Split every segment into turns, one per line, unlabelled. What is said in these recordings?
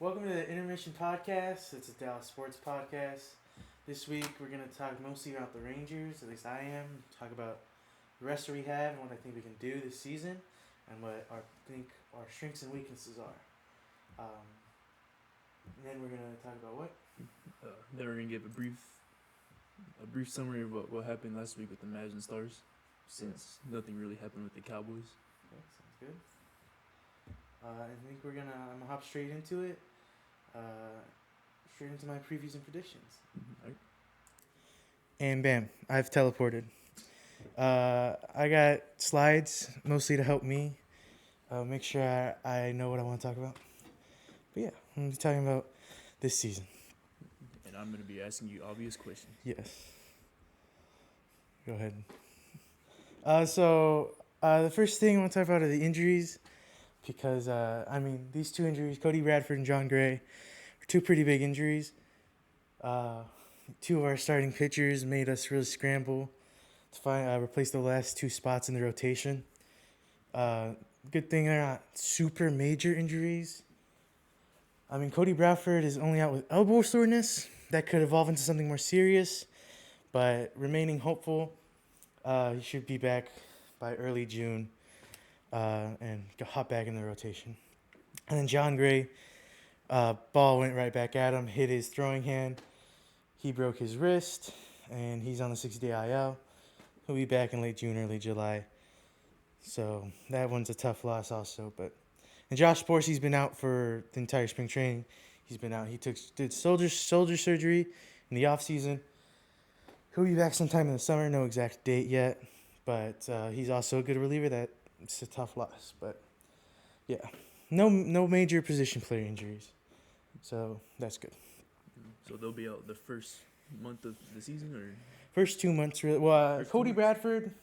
Welcome to the Intermission podcast. It's a Dallas sports podcast. This week we're going to talk mostly about the Rangers, at least I am. Talk about the roster we have and what I think we can do this season, and what I think our strengths and weaknesses are. And then we're going to talk about what?
Then we're gonna give a brief summary of what happened last week with the Mavs and Stars, since nothing really happened with the Cowboys.
Okay, sounds good. I think I'm going to hop straight into it. Straight into my previews and predictions.
Right.
And bam, I've teleported. I got slides mostly to help me make sure I know what I want to talk about. But yeah, I'm going to be talking about this season.
And I'm gonna be asking you obvious questions.
Yes. Go ahead. So the first thing I want to talk about are the injuries, because these two injuries, Cody Bradford and John Gray, are two pretty big injuries. Two of our starting pitchers made us really scramble to find replace the last two spots in the rotation. Good thing they're not super major injuries. Cody Bradford is only out with elbow soreness. That could evolve into something more serious, but remaining hopeful, he should be back by early June and hop back in the rotation. And then John Gray, ball went right back at him, hit his throwing hand. He broke his wrist, and he's on the 6-day IL. He'll be back in late June, early July. So that one's a tough loss also. And Josh Borcy's been out for the entire spring training. He's been out. He did shoulder surgery in the off season. He'll be back sometime in the summer. No exact date yet, but he's also a good reliever. It's a tough loss, but yeah, no major position player injuries, so that's good.
So they'll be out the first month of the season, or
First 2 months, really. Well,
First 2
Cody
months?
Bradford,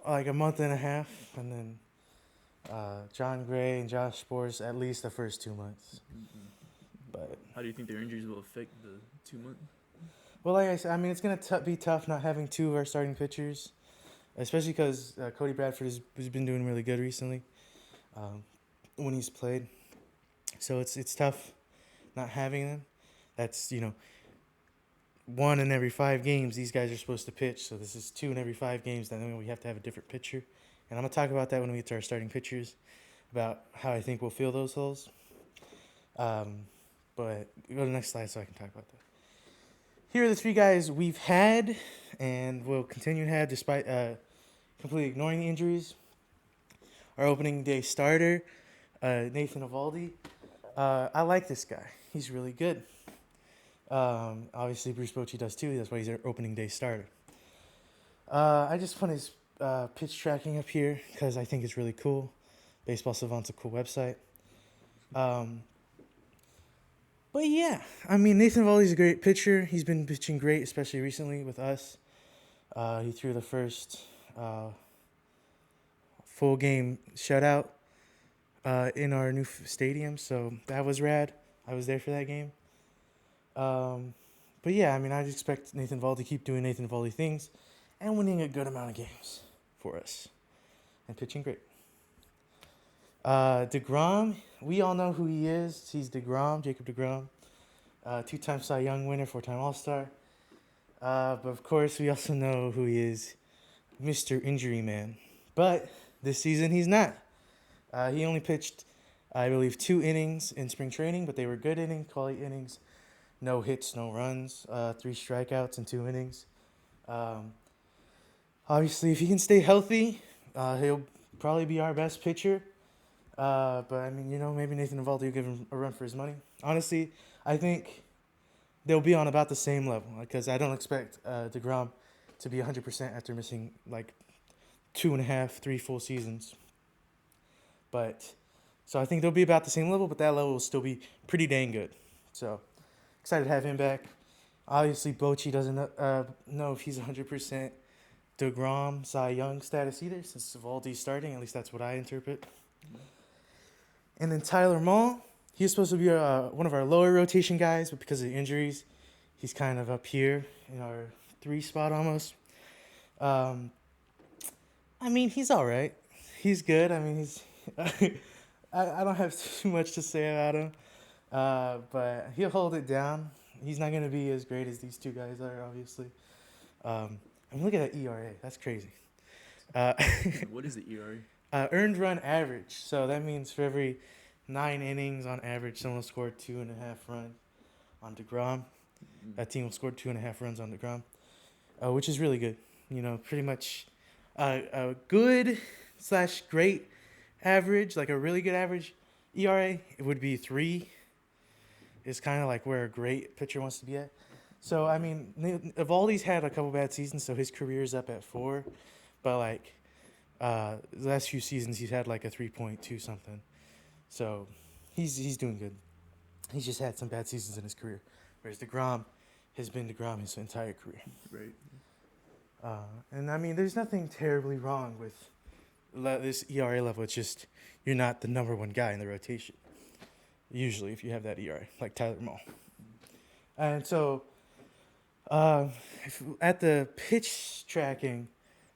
like a month and a half, and then John Gray and Josh Sports at least the first 2 months. But
how do you think their injuries will affect the 2 months?
well, like I said, it's gonna be tough not having two of our starting pitchers, especially because Cody Bradford has been doing really good recently when he's played. So it's tough not having them. That's 1 in every 5 games these guys are supposed to pitch. So this is 2 in every 5 games. Then we have to have a different pitcher. And I'm going to talk about that when we get to our starting pitchers, about how I think we'll fill those holes. But go to the next slide so I can talk about that. Here are the 3 guys we've had and will continue to have despite completely ignoring the injuries. Our opening day starter, Nathan Eovaldi. I like this guy. He's really good. Obviously, Bruce Bochy does too. That's why he's our opening day starter. I just put his pitch tracking up here because I think it's really cool. Baseball Savant's a cool website. But yeah, Nathan Eovaldi's a great pitcher. He's been pitching great, especially recently with us. He threw the first full game shutout in our new stadium, so that was rad. I was there for that game. But yeah, I just expect Nathan Eovaldi to keep doing Nathan Eovaldi things and winning a good amount of games for us and pitching great. DeGrom, we all know who he is. He's DeGrom, Jacob DeGrom, 2-time Cy Young winner, 4-time All-Star. But of course, we also know who he is, Mr. Injury Man. But this season, he's not. He only pitched, I believe, 2 innings in spring training, but they were good innings, quality innings. No hits, no runs, 3 strikeouts in 2 innings. Obviously, if he can stay healthy, he'll probably be our best pitcher. But maybe Nathan Eovaldi will give him a run for his money. Honestly, I think they'll be on about the same level because I don't expect DeGrom to be 100% after missing like 2.5, 3 full seasons. So I think they'll be about the same level, but that level will still be pretty dang good. So excited to have him back. Obviously, Bochy doesn't know if he's 100% DeGrom, Cy Young status either, since Eovaldi's starting. At least that's what I interpret. And then Tyler Mahle, he was supposed to be one of our lower rotation guys, but because of the injuries, he's kind of up here in our 3 spot almost. He's all right. He's good. I don't have too much to say about him, but he'll hold it down. He's not going to be as great as these two guys are, obviously. I mean, look at that ERA. That's crazy. Uh,
What is the ERA?
earned run average. So that means for every 9 innings on average, someone will score 2.5 runs on DeGrom. That team will score 2.5 runs on DeGrom, which is really good. You know, pretty much a good slash great average, like a really good average ERA, it would be 3. Is kind of like where a great pitcher wants to be at. So I mean, Evaldi's had a couple bad seasons, so his career's up at 4. But like the last few seasons, he's had like a 3.2 something. So he's doing good. He's just had some bad seasons in his career, whereas DeGrom has been DeGrom his entire career.
Right.
And I mean, there's nothing terribly wrong with this ERA level. It's just you're not the number one guy in the rotation. Usually, if you have that ERA, like Tyler Moll. And so, at the pitch tracking,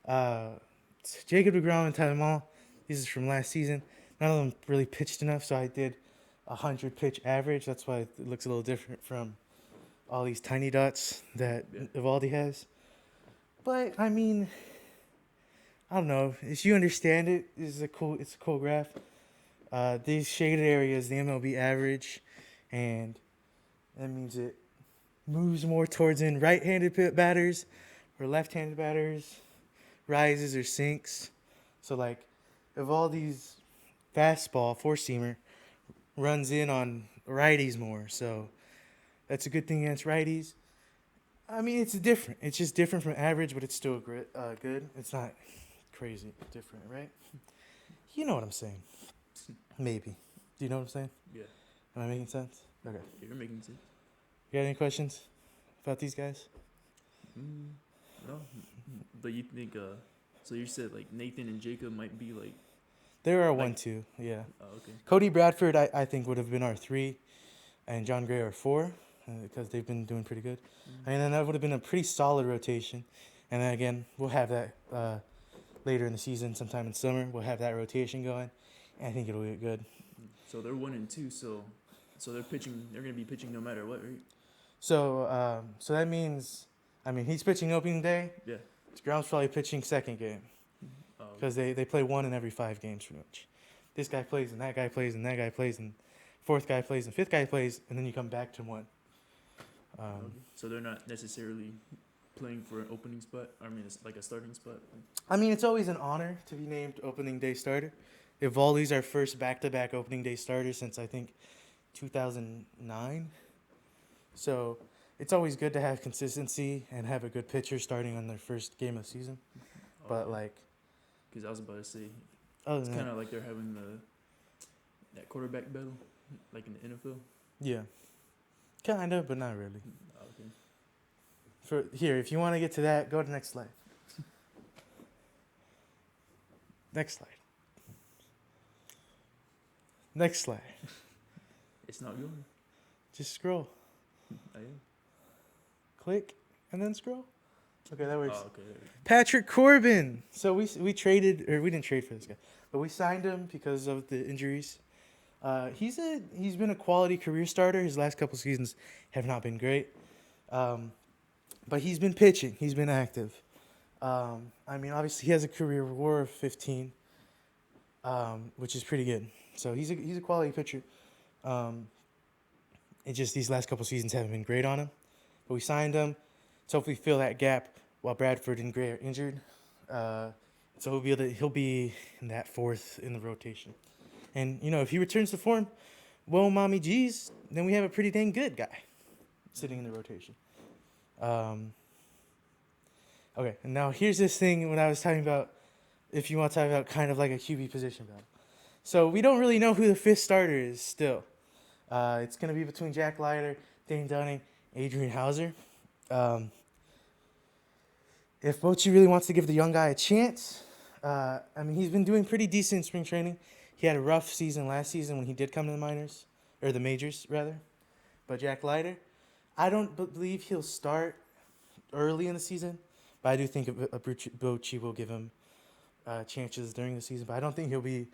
Jacob deGrom and Tyler Moll, these is from last season. None of them really pitched enough, so I did 100 pitch average. That's why it looks a little different from all these tiny dots that Evaldi has. But I mean, I don't know. If you understand it, it's a cool graph. These shaded areas, the MLB average, and that means it moves more towards in right-handed batters or left-handed batters, rises or sinks. So like, if all these fastball, four-seamer, runs in on righties more, so that's a good thing against righties. I mean, it's different. It's just different from average, but it's still good. It's not crazy different, right? You know what I'm saying. Maybe. Do you know what I'm saying?
Yeah.
Am I making sense? Okay.
You're making sense.
You got any questions about these guys?
No. But you think, so you said like Nathan and Jacob might be like.
They are 1-2, yeah.
Oh, okay.
Cody Bradford, I think, would have been our 3, and John Gray our 4, because they've been doing pretty good. And then that would have been a pretty solid rotation. And then again, we'll have that later in the season, sometime in summer. We'll have that rotation going. And I think it'll be good.
So they're 1-2. So they're pitching. They're gonna be pitching no matter what, right?
So that means, I mean, he's pitching opening day.
Yeah.
Ground's probably pitching second game because they play 1 in every 5 games pretty much. This guy plays and that guy plays and that guy plays and fourth guy plays and fifth guy plays, and then you come back to 1.
So they're not necessarily playing for an opening spot. I mean, it's like a starting spot.
I mean, it's always an honor to be named opening day starter. Evaldi's our first back-to-back opening day starter since, I think, 2009. So it's always good to have consistency and have a good pitcher starting on their first game of the season. But, like...
Because I was about to say,
other
it's
than
kind
that,
of like they're having that quarterback battle, like in the NFL.
yeah. Kind of, but not really.
Okay.
Here, if you want to get to that, go to the next slide. Next slide. Next slide.
It's not going.
Just scroll.
I am.
Click, and then scroll. Okay, that works.
Oh, okay.
Patrick Corbin. So we traded, or we didn't trade for this guy, but we signed him because of the injuries. He's been a quality career starter. His last couple seasons have not been great, but he's been pitching. He's been active. I mean, obviously he has a career WAR of 15, which is pretty good. So he's a quality pitcher. It just these last couple seasons haven't been great on him, but we signed him to hopefully fill that gap while Bradford and Gray are injured. So he'll be in that 4th in the rotation. And, you know, if he returns to form, well, mommy geez, then we have a pretty dang good guy sitting in the rotation. Okay, and now here's this thing when I was talking about, if you want to talk about kind of like a QB position battle. So we don't really know who the 5th starter is still. It's going to be between Jack Leiter, Dane Dunning, Adrian Hauser. If Bochy really wants to give the young guy a chance, I mean, he's been doing pretty decent in spring training. He had a rough season last season when he did come to the minors, or the majors, rather. But Jack Leiter, I don't believe he'll start early in the season, but I do think Bochy will give him chances during the season. But I don't think he'll be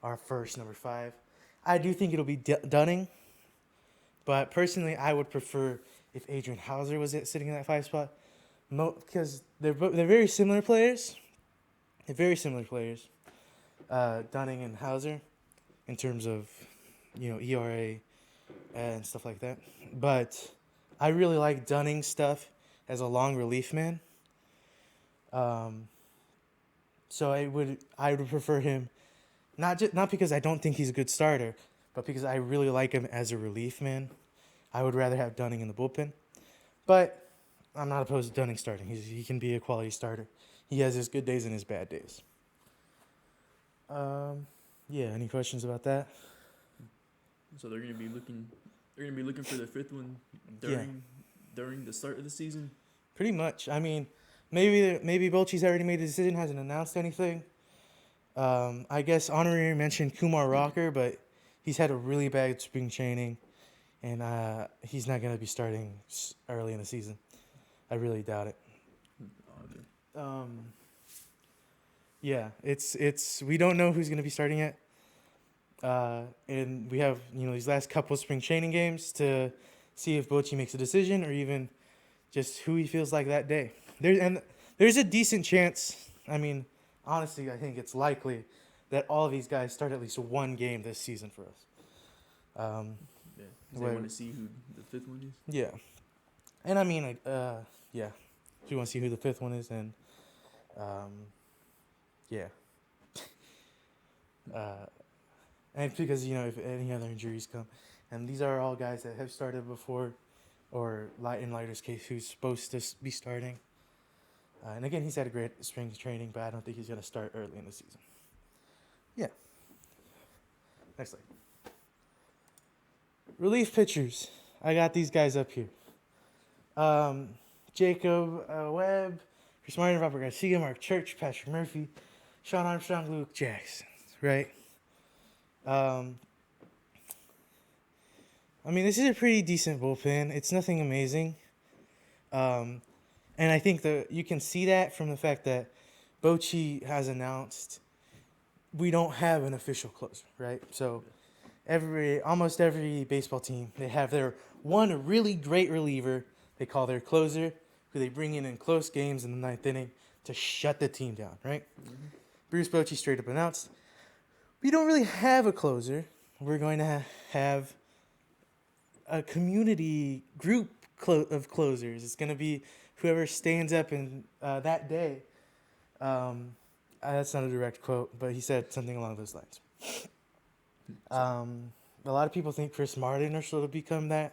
our first number 5. I do think it'll be Dunning, but personally, I would prefer if Adrian Hauser was sitting in that 5 spot, because they're very similar players. They're very similar players, Dunning and Hauser, in terms of, ERA and stuff like that. But I really like Dunning's stuff as a long relief man. So I would prefer him, not because I don't think he's a good starter, but because I really like him as a relief man. I would rather have Dunning in the bullpen, but I'm not opposed to Dunning starting. He can be a quality starter. He has his good days and his bad days. Yeah. Any questions about that?
So they're gonna be looking. They're gonna be looking for the fifth one
Yeah.
during the start of the season.
Pretty much. I mean, maybe Bochy's already made a decision, hasn't announced anything. I guess honorary mention Kumar Rocker, but he's had a really bad spring training, and he's not gonna be starting early in the season. I really doubt it.
Okay.
Yeah, it's we don't know who's gonna be starting yet, and we have these last couple of spring training games to see if Bochy makes a decision or even just who he feels like that day. There's a decent chance. I mean, honestly, I think it's likely that all of these guys start at least one game this season for us.
Yeah. Does they want to see who the fifth one is?
Yeah, and I mean, yeah, if you want to see who the fifth one is, and yeah, and because if any other injuries come, and these are all guys that have started before, or in Leiter's case, who's supposed to be starting. And again, he's had a great spring training, but I don't think he's going to start early in the season. Yeah. Next slide. Relief pitchers. I got these guys up here. Jacob Webb, Chris Martin, Robert Garcia, Mark Church, Patrick Murphy, Sean Armstrong, Luke Jackson. Right? I mean, this is a pretty decent bullpen. It's nothing amazing. And I think you can see that from the fact that Bochy has announced we don't have an official closer, right? So almost every baseball team, they have their one really great reliever they call their closer, who they bring in close games in the ninth inning to shut the team down, right? Mm-hmm. Bruce Bochy straight up announced, we don't really have a closer. We're going to have a community group of closers. It's going to be whoever stands up in that day. That's not a direct quote, but he said something along those lines. A lot of people think Chris Martin or so to become that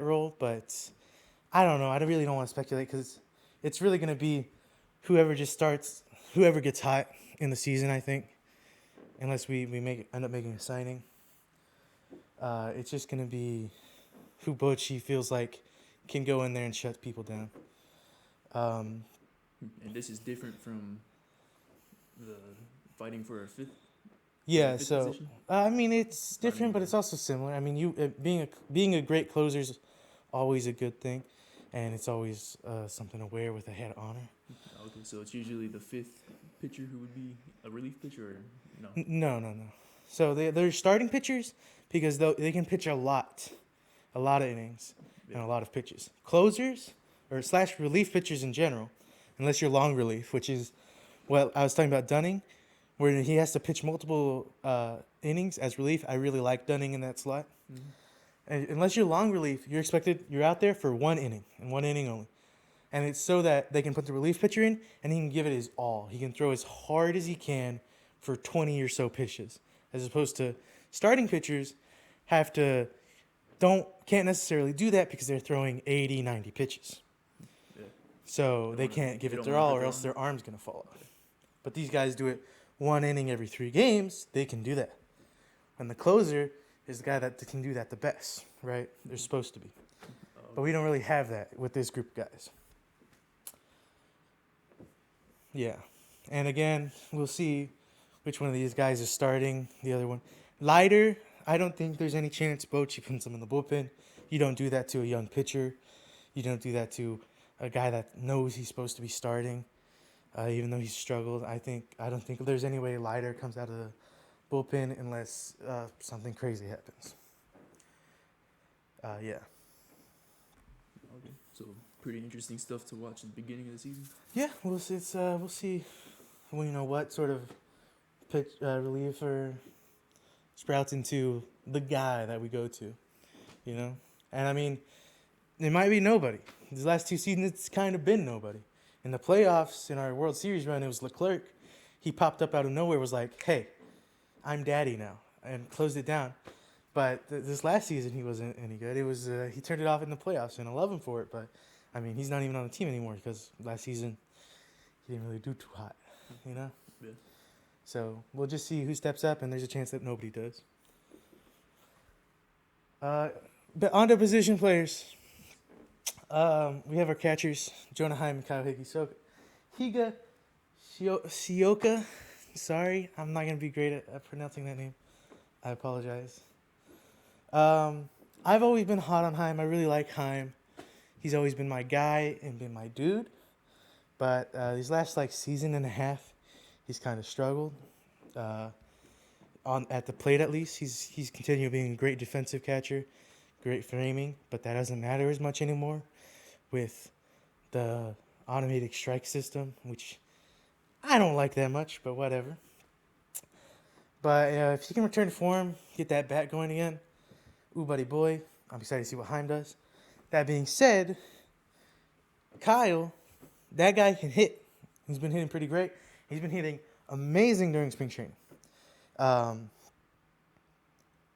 role, but I don't know. I really don't want to speculate because it's really going to be whoever just starts, whoever gets hot in the season, I think, unless we end up making a signing. It's just going to be who Bochy feels like can go in there and shut people down.
And this is different from the fighting for a fifth.
Yeah,
fifth
so
position?
I mean it's different, but it's also similar. I mean, you being a great closer is always a good thing, and it's always something to wear with a head of honor.
Okay, so it's usually the fifth pitcher who would be a relief pitcher, or no?
No. So they're starting pitchers because they can pitch a lot of innings and a lot of pitches. Closers or / relief pitchers in general, unless you're long relief, which is what I was talking about Dunning, where he has to pitch multiple innings as relief. I really like Dunning in that slot. Mm-hmm. And unless you're long relief, you're out there for 1 inning and 1 inning only. And it's so that they can put the relief pitcher in and he can give it his all. He can throw as hard as he can for 20 or so pitches, as opposed to starting pitchers can't necessarily do that because they're throwing 80, 90 pitches. Yeah. So they can't give it their all or else their arm's going to fall off. But these guys do it 1 inning every 3 games. They can do that. And the closer is the guy that can do that the best, right? They're supposed to be. But we don't really have that with this group of guys. Yeah. And again, we'll see which one of these guys is starting. The other one. Leiter, I don't think there's any chance Bochy puts him in the bullpen. You don't do that to a young pitcher. You don't do that to a guy that knows he's supposed to be starting, even though he's struggled. I don't think there's any way Leiter comes out of the bullpen unless something crazy happens. Yeah.
Okay. So pretty interesting stuff to watch at the beginning of the season.
Yeah, we'll see. We'll see. Well, what sort of pitch reliever sprouts into the guy that we go to, And I mean, it might be nobody. These last 2 seasons, it's kind of been nobody. In the playoffs, in our World Series run, it was Leclerc. He popped up out of nowhere, was like, "Hey, I'm daddy now," and closed it down. But this last season, he wasn't any good. It was he turned it off in the playoffs, and I love him for it. But I mean, he's not even on the team anymore because last season he didn't really do too hot,
Yeah.
So we'll just see who steps up, and there's a chance that nobody does. But on to position players. We have our catchers, Jonah Heim and Kyle Higa Sioka. Sorry, I'm not going to be great at pronouncing that name. I apologize. I've always been hot on Heim. I really like Heim. He's always been my guy and been my dude. But these last season and a half, he's kind of struggled. At the plate, at least, he's continued being a great defensive catcher, great framing, but that doesn't matter as much anymore with the automated strike system, which I don't like that much, but whatever. But if he can return to form, get that bat going again, ooh, buddy boy, I'm excited to see what Heim does. That being said, Kyle, that guy can hit. He's been hitting pretty great. He's been hitting amazing during spring training.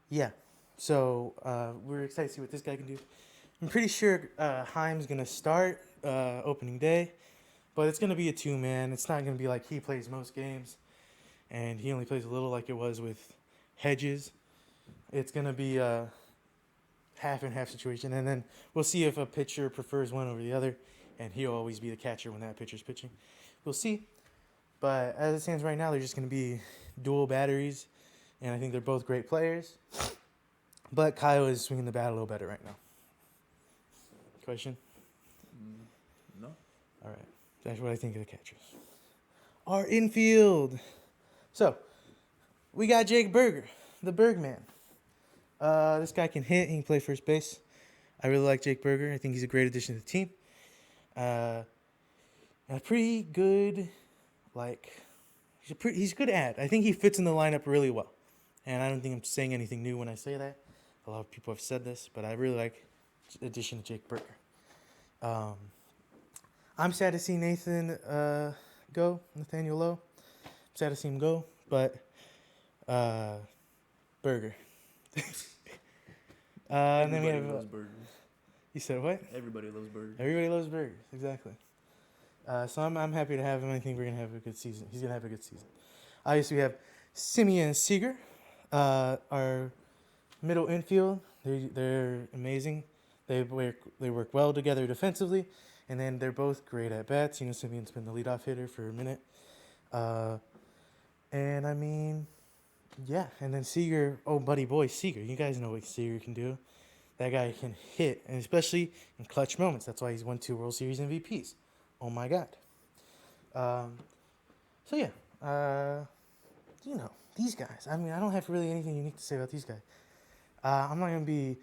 Yeah. So we're excited to see what this guy can do. I'm pretty sure Heim's going to start opening day, but it's going to be a 2-man. It's not going to be like he plays most games, and he only plays a little like it was with Hedges. It's going to be a half and half situation, and then we'll see if a pitcher prefers one over the other, and he'll always be the catcher when that pitcher's pitching. We'll see. But as it stands right now, they're just going to be dual batteries, and I think they're both great players. But Kyle is swinging the bat a little better right now. Question?
No.
All right. That's what I think of the catchers. Our infield. So, we got Jake Berger, the Bergman. This guy can hit. He can play first base. I really like Jake Berger. I think he's a great addition to the team. A pretty good, he's a good ad. I think he fits in the lineup really well. And I don't think I'm saying anything new when I say that. A lot of people have said this, but I really like the addition of Jake Berger. I'm sad to see Nathaniel Lowe. I'm sad to see him go, but Berger. And then we have.
Loves burgers.
You said what?
Everybody loves burgers.
Everybody loves burgers, exactly. So I'm happy to have him. I think we're gonna have a good season. He's gonna have a good season. Obviously, we have Simeon Seager, our middle infield. They're amazing. They work well together defensively, and then they're both great at bats. Simeon's been the leadoff hitter for a minute, and I mean, yeah. And then Seager, oh buddy boy, Seager. You guys know what Seager can do. That guy can hit, and especially in clutch moments. That's why he's won 2 World Series MVPs. Oh my God. So yeah, these guys. I mean, I don't have really anything unique to say about these guys. I'm not gonna be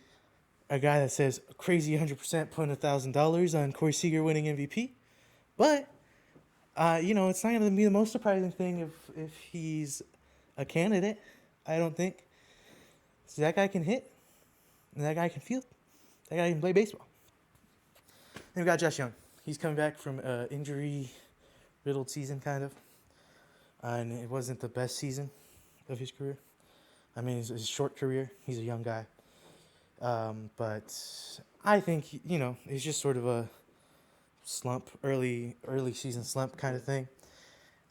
a guy that says crazy 100% putting $1,000 on Corey Seager winning MVP, but it's not gonna be the most surprising thing if he's a candidate. I don't think. So that guy can hit, and that guy can field, that guy can play baseball. Then we got Josh Young. He's coming back from an injury-riddled season, kind of. And it wasn't the best season of his career. I mean, it's a short career. He's a young guy. But I think, it's just sort of a slump, early season slump kind of thing.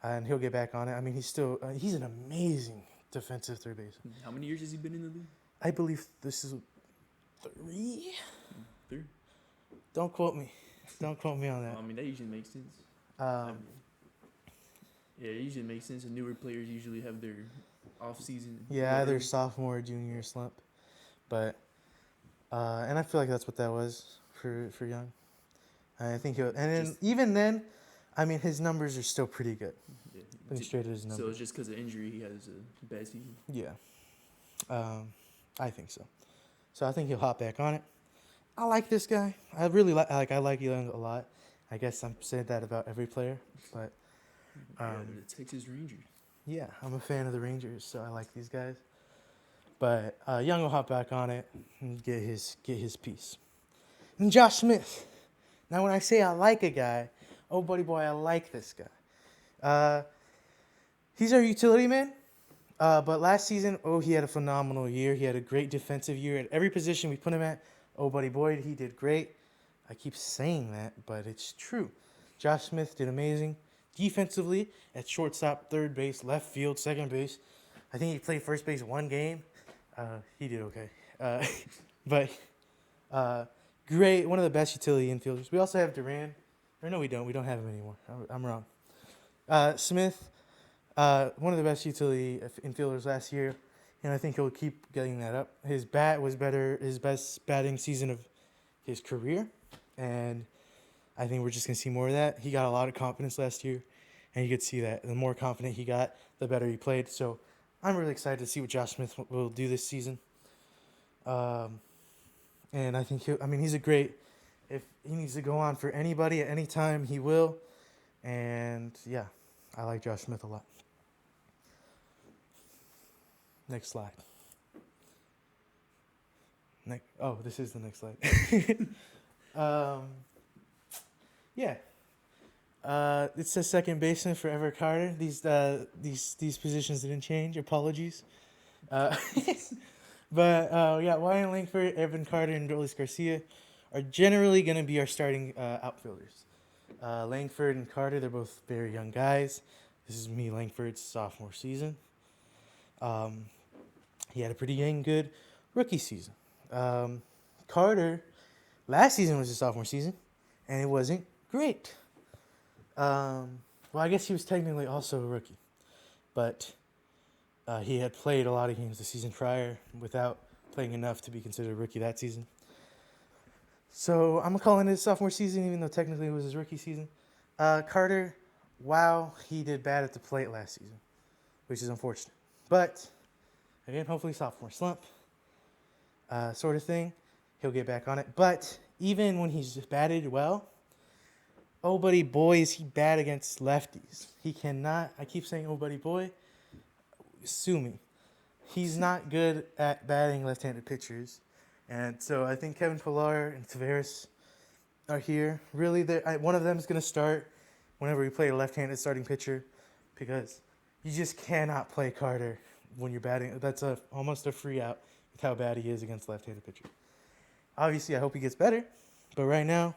And he'll get back on it. I mean, he's an amazing defensive third baseman.
How many years has he been in the league?
I believe this is 3.
3?
Don't quote me. Don't quote me on that.
I mean, that usually makes sense. Yeah, it usually makes sense. And newer players usually have their off-season.
Yeah, either sophomore or junior slump. But, and I feel like that's what that was for Young. I think even then, I mean, his numbers are still pretty good.
Yeah.
I think straight at his
So
numbers.
it's just because of injury he has a bad season.
Yeah, I think so. So I think he'll hop back on it. I like this guy. I really I like Young a lot. I guess I'm saying that about every player, but
Yeah, the Texas Rangers.
yeah, I'm a fan of the Rangers, so I like these guys. But Young will hop back on it and get his piece. And Josh Smith. Now, when I say I like a guy, oh buddy boy, I like this guy. He's our utility man. But last season, he had a phenomenal year. He had a great defensive year at every position we put him at. Oh buddy boy, he did great. I keep saying that, but it's true. Josh Smith did amazing defensively at shortstop, third base, left field, second base. I think he played first base one game. He did okay. But great, one of the best utility infielders. We also have Duran. Or no, we don't. We don't have him anymore. I'm wrong. Smith, one of the best utility infielders last year, and I think he'll keep getting that up. His bat was better, his best batting season of his career, and I think we're just going to see more of that. He got a lot of confidence last year, and you could see that. The more confident he got, the better he played. So I'm really excited to see what Josh Smith will do this season. And I think he's a great, if he needs to go on for anybody at any time, he will. And yeah, I like Josh Smith a lot. Next slide. This is the next slide. Yeah. It says second baseman for Everett Carter. These positions didn't change. Apologies. But Wyatt Langford, Evan Carter, and Dolis Garcia are generally going to be our starting outfielders. Langford and Carter, they're both very young guys. This is Langford's sophomore season. He had a pretty dang good rookie season. Carter, last season was his sophomore season, and it wasn't great. I guess he was technically also a rookie, but he had played a lot of games the season prior without playing enough to be considered a rookie that season. So I'm calling it his sophomore season, even though technically it was his rookie season. Carter, he did bad at the plate last season, which is unfortunate. But again, hopefully sophomore slump sort of thing. He'll get back on it. But even when he's batted well, oh buddy boy, is he bad against lefties. He cannot, I keep saying oh buddy boy, sue me. He's not good at batting left-handed pitchers. And so I think Kevin Pillar and Tavares are here. Really, one of them is going to start whenever we play a left-handed starting pitcher, because you just cannot play Carter when you're batting. That's almost a free out with how bad he is against left-handed pitcher. Obviously, I hope he gets better, but right now,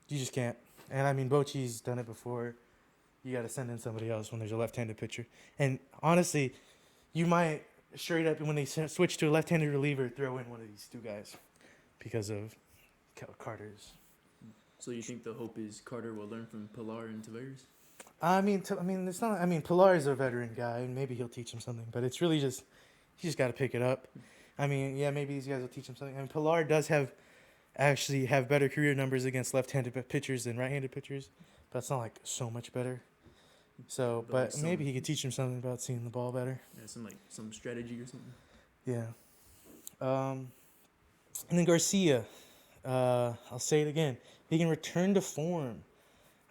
you just can't. And I mean, Bochy's done it before. You got to send in somebody else when there's a left-handed pitcher. And honestly, you might straight up, when they switch to a left-handed reliever, throw in one of these two guys because of Carter's.
So you think the hope is Carter will learn from Pilar and Tavares?
It's not. I mean, Pilar is a veteran guy, and maybe he'll teach him something. But it's really just, he just got to pick it up. I mean, yeah, maybe these guys will teach him something. I mean, Pilar does actually have better career numbers against left-handed pitchers than right-handed pitchers, but it's not like so much better. So, but maybe he could teach him something about seeing the ball better.
Yeah, some strategy or something.
Yeah. And then Garcia, I'll say it again. He can return to form.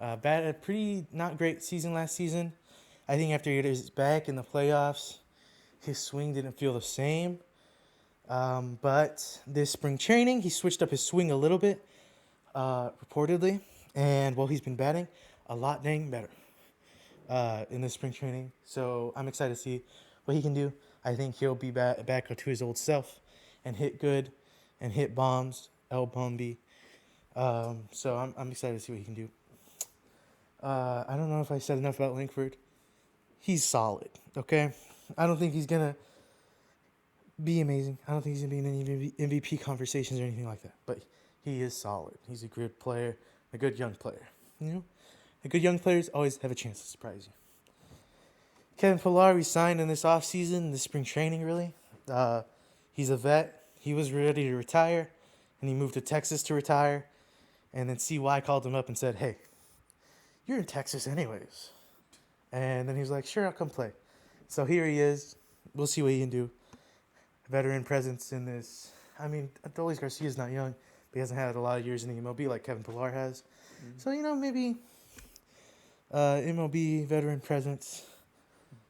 Bad, a pretty not great season last season. I think after he hit his back in the playoffs, his swing didn't feel the same. But this spring training, he switched up his swing a little bit, reportedly. And he's been batting a lot dang better in this spring training. So I'm excited to see what he can do. I think he'll be back to his old self and hit good and hit bombs, El Bombi. So I'm excited to see what he can do. I don't know if I said enough about Langford. He's solid, okay? I don't think he's going to be amazing. I don't think he's going to be in any MVP conversations or anything like that. But he is solid. He's a good player, a good young player. You know? The good young players always have a chance to surprise you. Kevin Pillar resigned in this offseason, this spring training, really. He's a vet. He was ready to retire, and he moved to Texas to retire. And then CY called him up and said, hey, you're in Texas anyways. And then he was like, sure, I'll come play. So here he is. We'll see what he can do. Veteran presence in this. I mean, Adolis Garcia's not young, but he hasn't had a lot of years in the MLB like Kevin Pillar has.
Mm.
So, maybe MLB veteran presence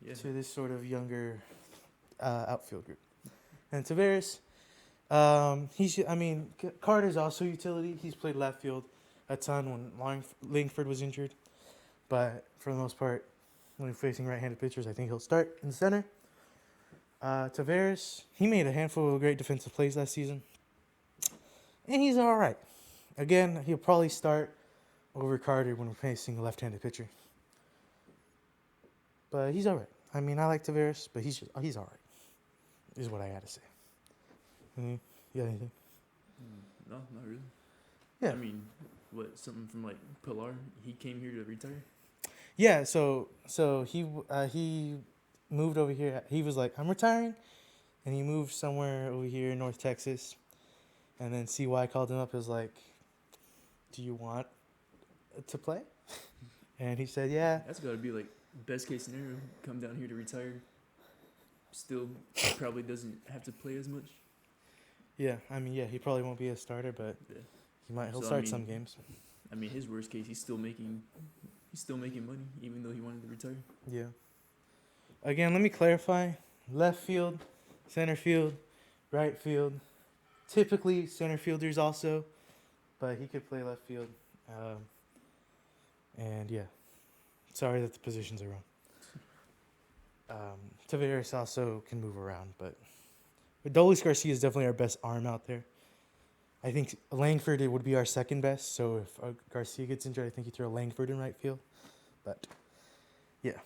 Yeah.
to this sort of younger outfield group. And Tavares, Carter's also utility. He's played left field a ton when Langford was injured. But for the most part, when he's facing right-handed pitchers, I think he'll start in the center. Tavares, he made a handful of great defensive plays last season. And he's all right. Again, he'll probably start over Carter when we're facing a left-handed pitcher. But he's all right. I mean, I like Tavares, but he's all right, is what I got to say. You got anything?
No, not really.
Yeah.
I mean, something from like Pilar? He came here to retire?
Yeah, so he moved over here. He was like, I'm retiring. And he moved somewhere over here in North Texas. And then CY called him up. He was like, do you want to play? And he said, yeah.
That's got to be like best case scenario. Come down here to retire. Still probably doesn't have to play as much.
Yeah, I mean, he probably won't be a starter, but
Yeah.
he'll
So,
start some games.
I mean, his worst case, he's still making money, even though he wanted to retire.
Yeah. Again, let me clarify. Left field, center field, right field. Typically center fielders also, but he could play left field. And yeah, sorry that the positions are wrong. Tavares also can move around, but Adolis Garcia is definitely our best arm out there. I think Langford would be our second best. So if Garcia gets injured, I think you throw Langford in right field. But yeah.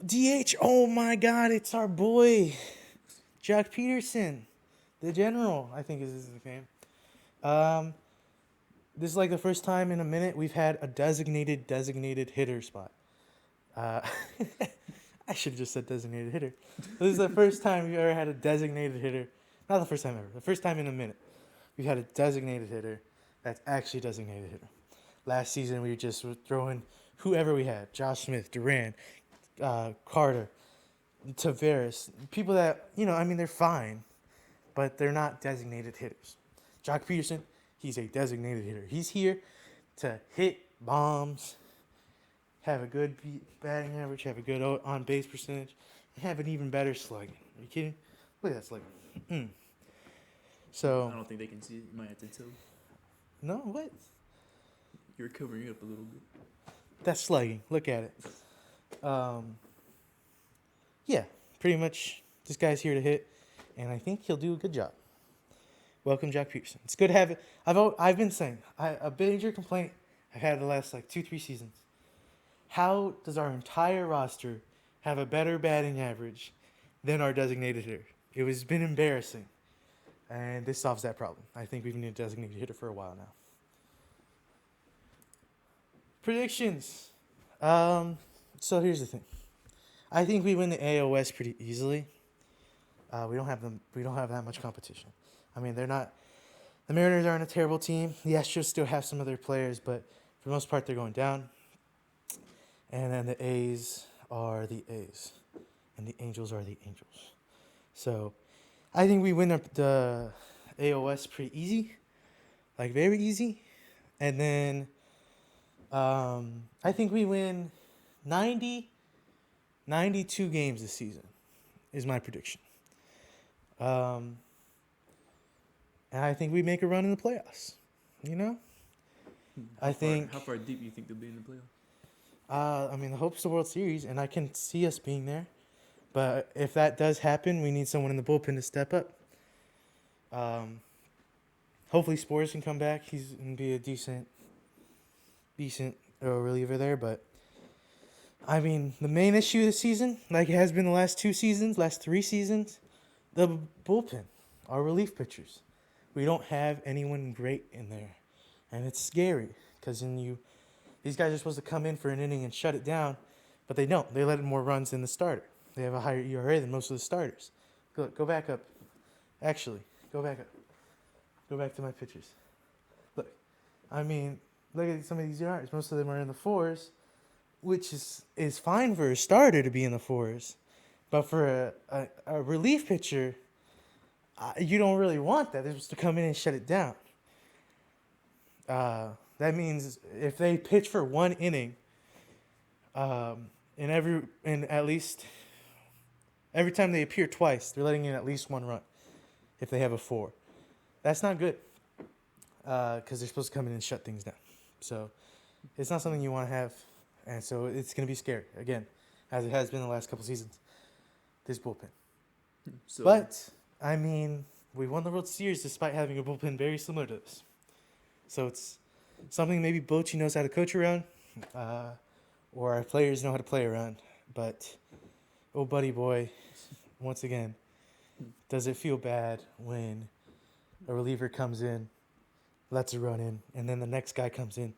DH, oh my God, it's our boy, Jack Peterson, the general, I think is his name. This is like the first time in a minute we've had a designated hitter spot. I should have just said designated hitter. This is the first time we've ever had a designated hitter. Not the first time ever. The first time in a minute we've had a designated hitter that's actually designated hitter. Last season we just were throwing whoever we had. Josh Smith, Duran, Carter, Tavares. People that, they're fine, but they're not designated hitters. Jock Peterson, he's a designated hitter. He's here to hit bombs, have a good batting average, have a good on-base percentage, and have an even better slugging. Are you kidding? Look at that slugging. So
I don't think they can see it. You might have to tell.
No, what?
You're covering it up a little bit.
That's slugging. Look at it. Yeah, pretty much this guy's here to hit, and I think he'll do a good job. Welcome, Jack Peterson. It's good to have it. I've been saying, a major complaint I've had the last 2-3 seasons. How does our entire roster have a better batting average than our designated hitter? It has been embarrassing, and this solves that problem. I think we've needed a designated hitter for a while now. Predictions. So here's the thing. I think we win the AL West pretty easily. We don't have that much competition. I mean, the Mariners aren't a terrible team. The Astros still have some of their players, but for the most part, they're going down. And then the A's are the A's, and the Angels are the Angels. So I think we win the AL West pretty easy, like very easy. And then I think we win 92 games this season is my prediction. And I think we make a run in the playoffs.
How far deep do you think they'll be in the playoffs?
The hope's the World Series, and I can see us being there. But if that does happen, we need someone in the bullpen to step up. Hopefully Spores can come back. He's going to be a decent reliever there. But, the main issue this season, like it has been the last 3 seasons, the bullpen, our relief pitchers. We don't have anyone great in there. And it's scary because these guys are supposed to come in for an inning and shut it down, but they don't. They let in more runs than the starter. They have a higher ERA than most of the starters. Go back up. Actually, go back up. Go back to my pitchers. Look, I mean, look at some of these yards. Most of them are in the fours, which is fine for a starter to be in the fours. But for a relief pitcher, you don't really want that. They're supposed to come in and shut it down. That means if they pitch for one inning, in at least every time they appear twice, they're letting in at least one run. If they have a 4, that's not good. Because they're supposed to come in and shut things down. So it's not something you want to have, and so it's going to be scary again, as it has been the last couple seasons. This bullpen.
So,
But I mean, we won the World Series despite having a bullpen very similar to this. So it's something maybe Bochy knows how to coach around, or our players know how to play around. But oh, buddy boy, once again, does it feel bad when a reliever comes in, lets a run in, and then the next guy comes in and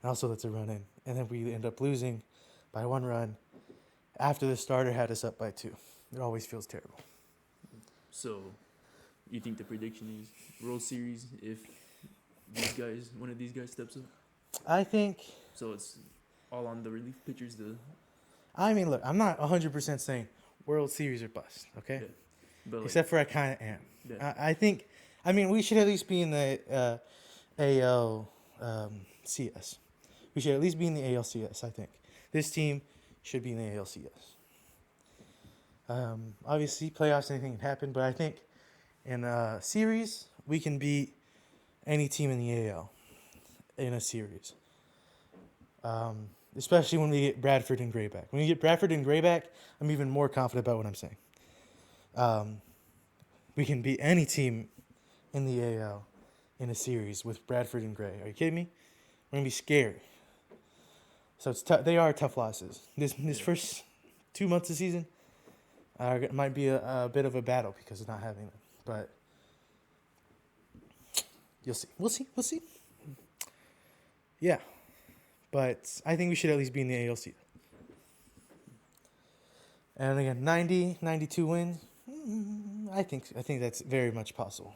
also lets a run in, and then we end up losing by 1 run after the starter had us up by 2. It always feels terrible.
so you think the prediction is World Series if one of these guys steps up?
I think,
So it's all on the relief pitchers.
I mean, look, I'm not 100% saying World Series or bust, okay?
Yeah. But like,
Except for I kind of am.
yeah.
I think, I mean, we should at least be in the AL CS. We should at least be in the ALCS, I think. This team should be in the ALCS. Obviously, playoffs, anything can happen, but I think in a series, we can beat any team in the AL in a series. Especially when we get Bradford and Gray back. When we get Bradford and Gray back, I'm even more confident about what I'm saying. We can beat any team in the AL in a series with Bradford and Gray. Are you kidding me? We're going to be scary. So it's they are tough losses. This first 2 months of the season might be a bit of a battle because of not having them. But you'll see. We'll see. Yeah. But I think we should at least be in the ALC. And again, 92 wins. I think that's very much possible.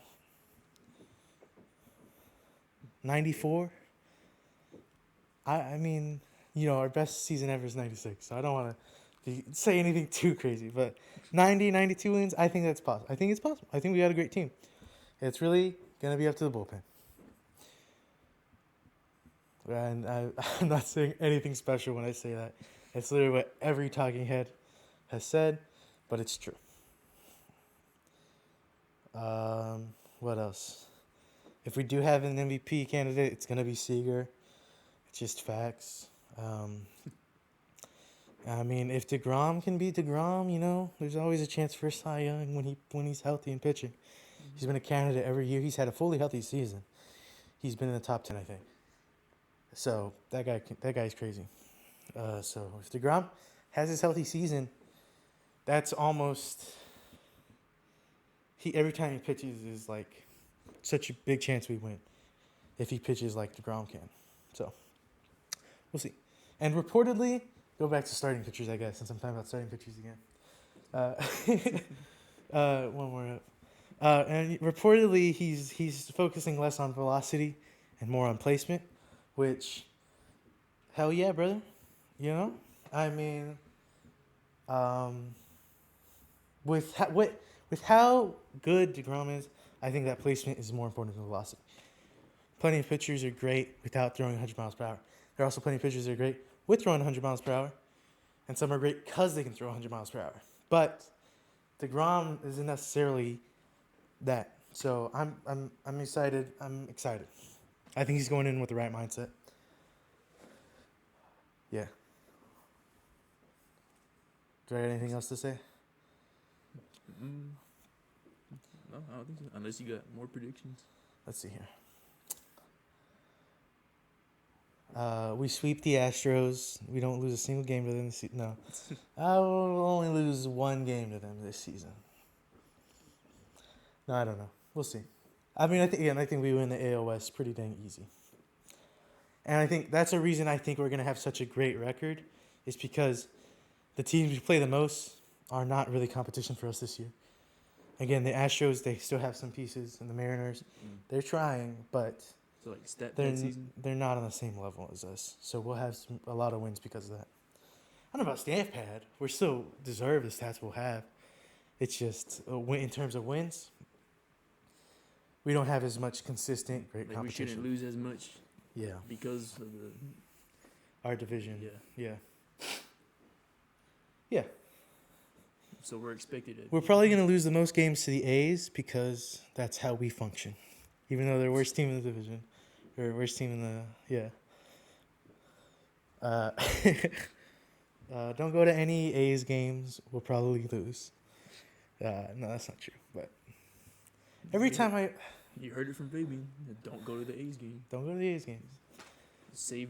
94. I mean, our best season ever is 96. So I don't want to say anything too crazy, but 92 wins, I think that's possible. I think it's possible. I think we got a great team. It's really going to be up to the bullpen. And I'm not saying anything special when I say that. It's literally what every talking head has said, but it's true. What else? If we do have an MVP candidate, it's going to be Seager. It's just facts. I mean, if DeGrom can beat DeGrom, there's always a chance for Cy Young when he's healthy and pitching. He's been a candidate every year. He's had a fully healthy season. He's been in the top 10, I think. So that guy's crazy. So if DeGrom has his healthy season, that's almost every time he pitches is like such a big chance we win if he pitches like DeGrom can. So we'll see. And reportedly, go back to starting pitchers, I guess, since I'm talking about starting pitchers again. One more up. And reportedly, he's focusing less on velocity and more on placement, which, hell yeah, brother. I mean, with how good DeGrom is, I think that placement is more important than velocity. Plenty of pitchers are great without throwing 100 miles per hour. There are also plenty of pitchers that are great with throwing 100 miles per hour, and some are great because they can throw 100 miles per hour. But DeGrom isn't necessarily that. So I'm excited. I think he's going in with the right mindset. Yeah. Do I have anything else to say?
No, I don't think so. Unless you got more predictions.
Let's see here. We sweep the Astros. We don't lose a single game to them this season. No. I will only lose 1 game to them this season. No, I don't know. We'll see. I mean, I think we win the AL West pretty dang easy. And I think that's a reason I think we're going to have such a great record is because the teams we play the most are not really competition for us this year. Again, the Astros, they still have some pieces, and the Mariners, they're trying, but
So like stat
They're
pad season.
they're not on the same level as us, so we'll have a lot of wins because of that. I don't know about stat pad. We still deserve the stats we'll have. It's just in terms of wins, we don't have as much consistent great
Like we
competition.
shouldn't lose as much
Yeah,
because of the
our division.
yeah.
Yeah.
So we're expected to.
We're probably going to lose the most games to the A's because that's how we function. Even though they're worst team in the division. Or worst team in the... Yeah. Don't go to any A's games. We'll probably lose. No, that's not true. But every time I...
You heard it from Fabian. Don't go to the A's game.
Don't go to the A's games.
Save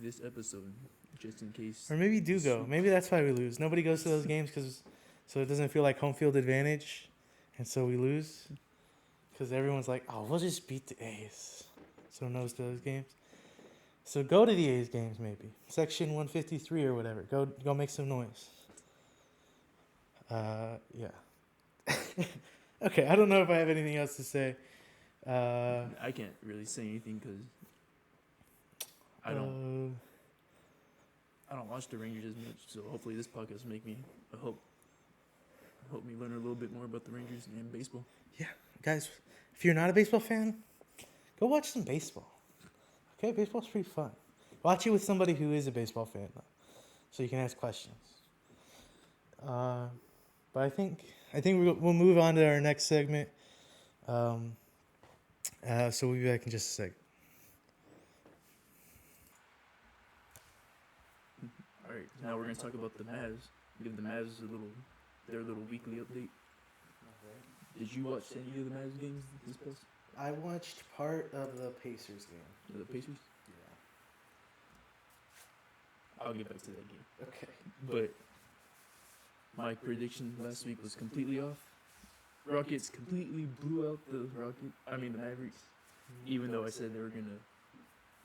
this episode just in case.
Or maybe do go. Maybe that's why we lose. Nobody goes to those games so it doesn't feel like home field advantage. And so we lose. Because everyone's like, oh, we'll just beat the A's. So no goes to those games. So go to the A's games maybe. Section 153 or whatever. Go make some noise. Yeah. Okay, I don't know if I have anything else to say.
I can't really say anything because I don't watch the Rangers as much. So hopefully this podcast will make me help me learn a little bit more about the Rangers and baseball.
Yeah, guys, if you're not a baseball fan, go watch some baseball. Okay, baseball's pretty fun. Watch it with somebody who is a baseball fan, though, so you can ask questions. But I think we'll move on to our next segment. So we'll be back in just a sec.
All right, now we're gonna talk about the Mavs. Give the Mavs their little weekly update. Did you watch any of the Mavs games this past?
I watched part of the Pacers game.
The Pacers?
Yeah.
I'll get back to that game.
Okay.
But my prediction last week was completely off. Rockets completely blew out the Mavericks. Even though I said it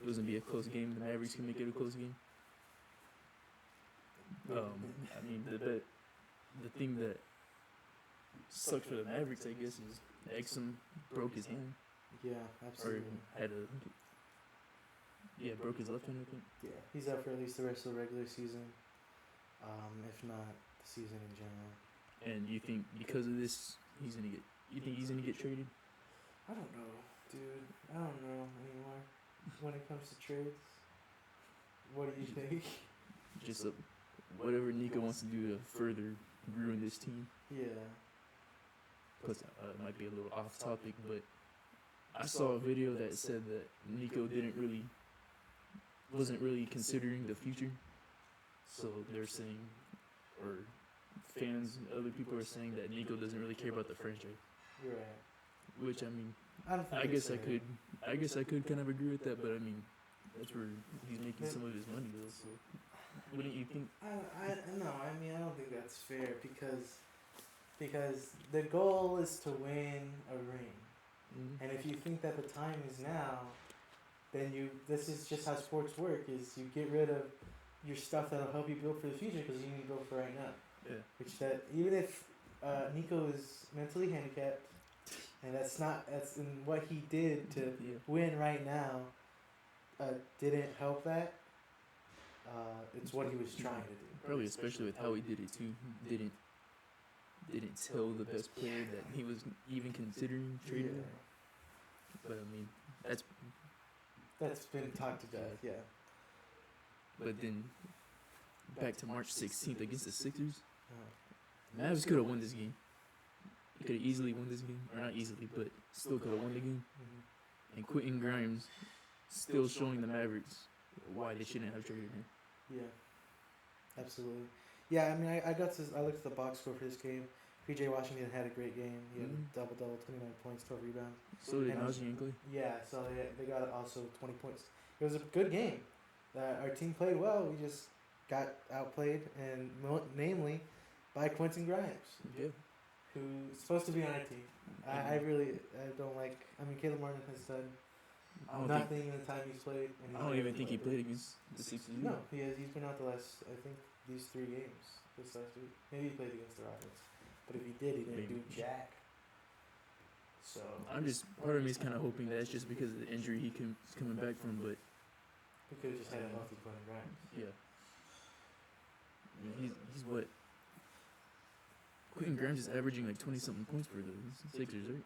was gonna be a close game, the Mavericks can make it a close game. The thing that sucked for the Mavericks, I guess, is Exum broke his hand.
Yeah, absolutely.
Broke his left hand, I think.
Yeah, he's out for at least the rest of the regular season, if not the season in general.
And you think because of this, he's gonna get traded?
I don't know, dude. I don't know anymore when it comes to trades. What do you think?
Just whatever Nico wants to do to further ruin this team.
Yeah.
Plus, it might be a little off topic, but I saw a video that said that Nico wasn't really considering the future. So they're saying, or fans and other people are saying that Nico doesn't really care about the franchise.
You're right.
Which
I
guess I could kind of agree with that, but I mean, that's where he's making some of his money though. So wouldn't you think?
I don't think that's fair because the goal is to win a ring.
Mm-hmm.
And if you think that the time is now, then this is just how sports work, is you get rid of your stuff that'll help you build for the future because you need to build for right now.
Yeah.
Which that, even if Nico is mentally handicapped, and that's in what he did to win right now, didn't help that. It's what he was trying to do.
Probably especially with how he did it too. He didn't tell the best player that he was even considering trading him. But I mean,
that's been talked to death, yeah.
But then back to March 16th against the Sixers, Mavs could have won this game. He could have easily won this game, or not easily, but still could have won the game.
Mm-hmm.
And Quentin Grimes still showing the Mavericks why they shouldn't have traded him.
Yeah, absolutely. Yeah, I mean, I looked at the box score for this game. PJ Washington had a great game. He had a double-double, 29 points, 12 rebounds.
So did Najee and Clay.
Yeah, so they got also 20 points. It was a good game. Our team played well. We just got outplayed, and namely by Quentin Grimes, who's supposed to be on our team. I don't like. I mean, Caleb Martin has done nothing in the time he's played. And
I don't even think he played against the Sixers.
No, he has. He's been out the last, I think, these 3 games this last week. Maybe he played against the Rockets, but if he did, he didn't do jack. So
I'm just part of me is kind of hoping that it's just because of the injury he's coming back from, but
we could have just had a healthy Quentin Grimes.
yeah. I mean, he's what? Quentin Grimes is averaging like 20-something points for the Sixers, right?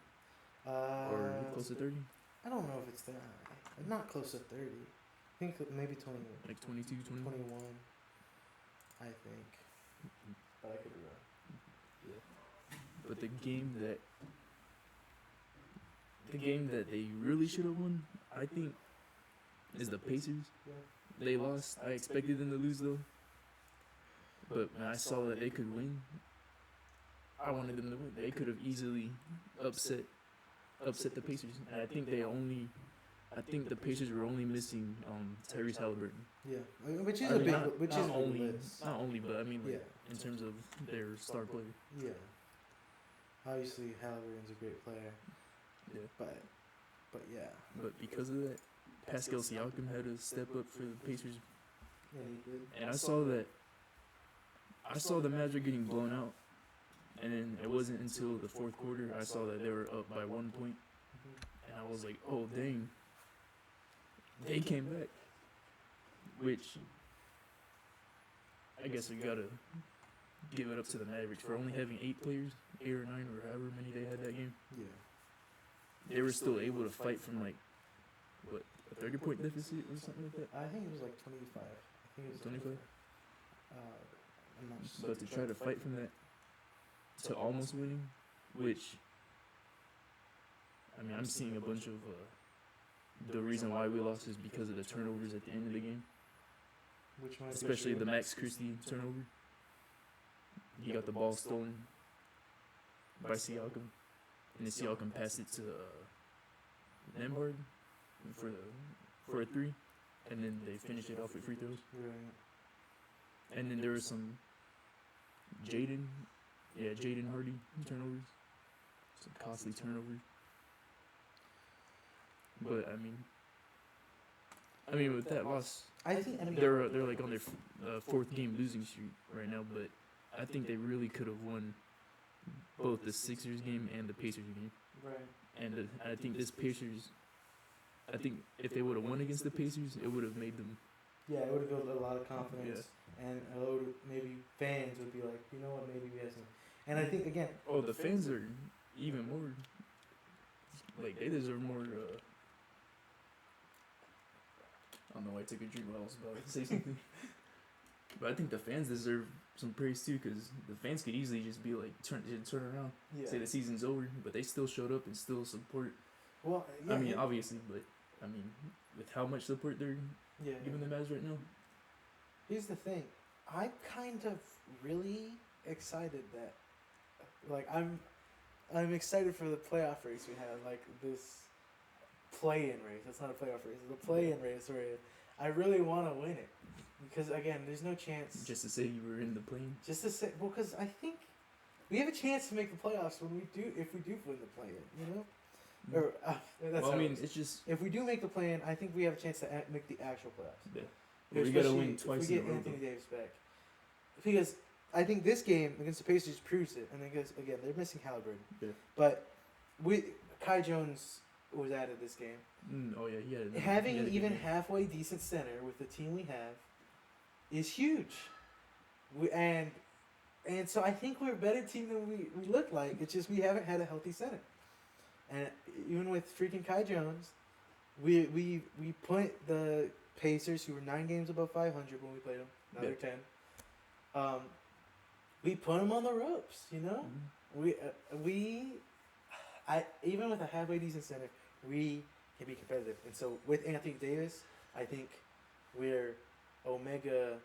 Or close to 30?
I don't know if it's that high. Not close to 30. I think maybe 21.
Like 22, 21?
21, I think. But I could be wrong.
Yeah. But the game that they really should have won, I think, is the Pacers.
Yeah.
They lost. I expected them to lose though. But when I saw that they could win, I wanted them to win. They could have easily upset the Pacers. And I think the Pacers were only missing Tyrese Halliburton.
Yeah, which is
I
a
mean,
big,
not,
which
not
is a
only,
big list.
not only, but I mean, like,
Yeah.
in terms of their star player.
Yeah. Obviously, Halliburton's a great player,
Yeah.
but yeah.
But because of that, Pascal Siakam had to step up for the Pacers.
Yeah, he did.
And I saw the Magic getting blown out, and then it wasn't until the fourth quarter I saw that they were up by 1 point, and I was like, oh dang, they came back. Which I guess we gotta give it up to the Mavericks for only having 8 players, 8 or 9 or however many they had that game.
Yeah.
They were still able to fight from like what, a 30-point deficit or something like that.
I think it was like 25. I think it was
25?
I'm not sure.
But to try to fight from that to almost winning, which, I mean, I'm seeing a bunch of the reason why we lost is because of the turnovers at the end of the game,
Which one?
especially the Max Christie turnover. He got the ball stolen by Siakam, and then Siakam passed it to Nembhard for a 3, and then they finished it off with free throws.
Right.
And then there was some Jaden Hardy turnovers, some costly turnovers. But I mean, with that loss,
I think
they're like on their 4th game losing streak right now. But I think they really could have won both the Sixers game and the Pacers game.
Right.
And I think this Pacers, I think if they would have won against the Pacers, it would have made them.
Yeah, it would have built a lot of confidence, and maybe fans would be like, you know what, maybe we have some. And I think again.
Oh, the fans are even more. Like, they deserve more. I don't know why I took a drink while I was about to say something. But I think the fans deserve some praise too, because the fans could easily just be like, turn around, say the season's over, but they still showed up and still support.
Well, yeah,
I mean, obviously, but I mean, with how much support they're giving the Mavs right now.
Here's the thing, I'm kind of really excited that, like, I'm excited for the playoff race we have, like this play-in race. That's not a playoff race. It's a play-in race where I really want to win it. Because, again, there's no chance.
Just to say you were in the plane?
Just to say, well, because I think we have a chance to make the playoffs if we do win the play-in, you know? Or, that's
well, I mean, it's just...
If we do make the play-in, I think we have a chance to make the actual playoffs.
Yeah. Well, we got to win twice
in a row. If we get Anthony Davis back. Because I think this game against the Pacers proves it. And because, again, they're missing Halliburton.
Yeah.
But Kai Jones was added this game.
Oh, yeah, yeah.
Having an even halfway decent center with the team we have is huge. And so I think we're a better team than we look like. It's just we haven't had a healthy center. And even with freaking Kai Jones, we put the Pacers, who were 9 games above 500 when we played them, now they're 10. We put them on the ropes, you know? Mm-hmm. Even with a halfway decent center, we can be competitive. And so with Anthony Davis, I think we're Omega.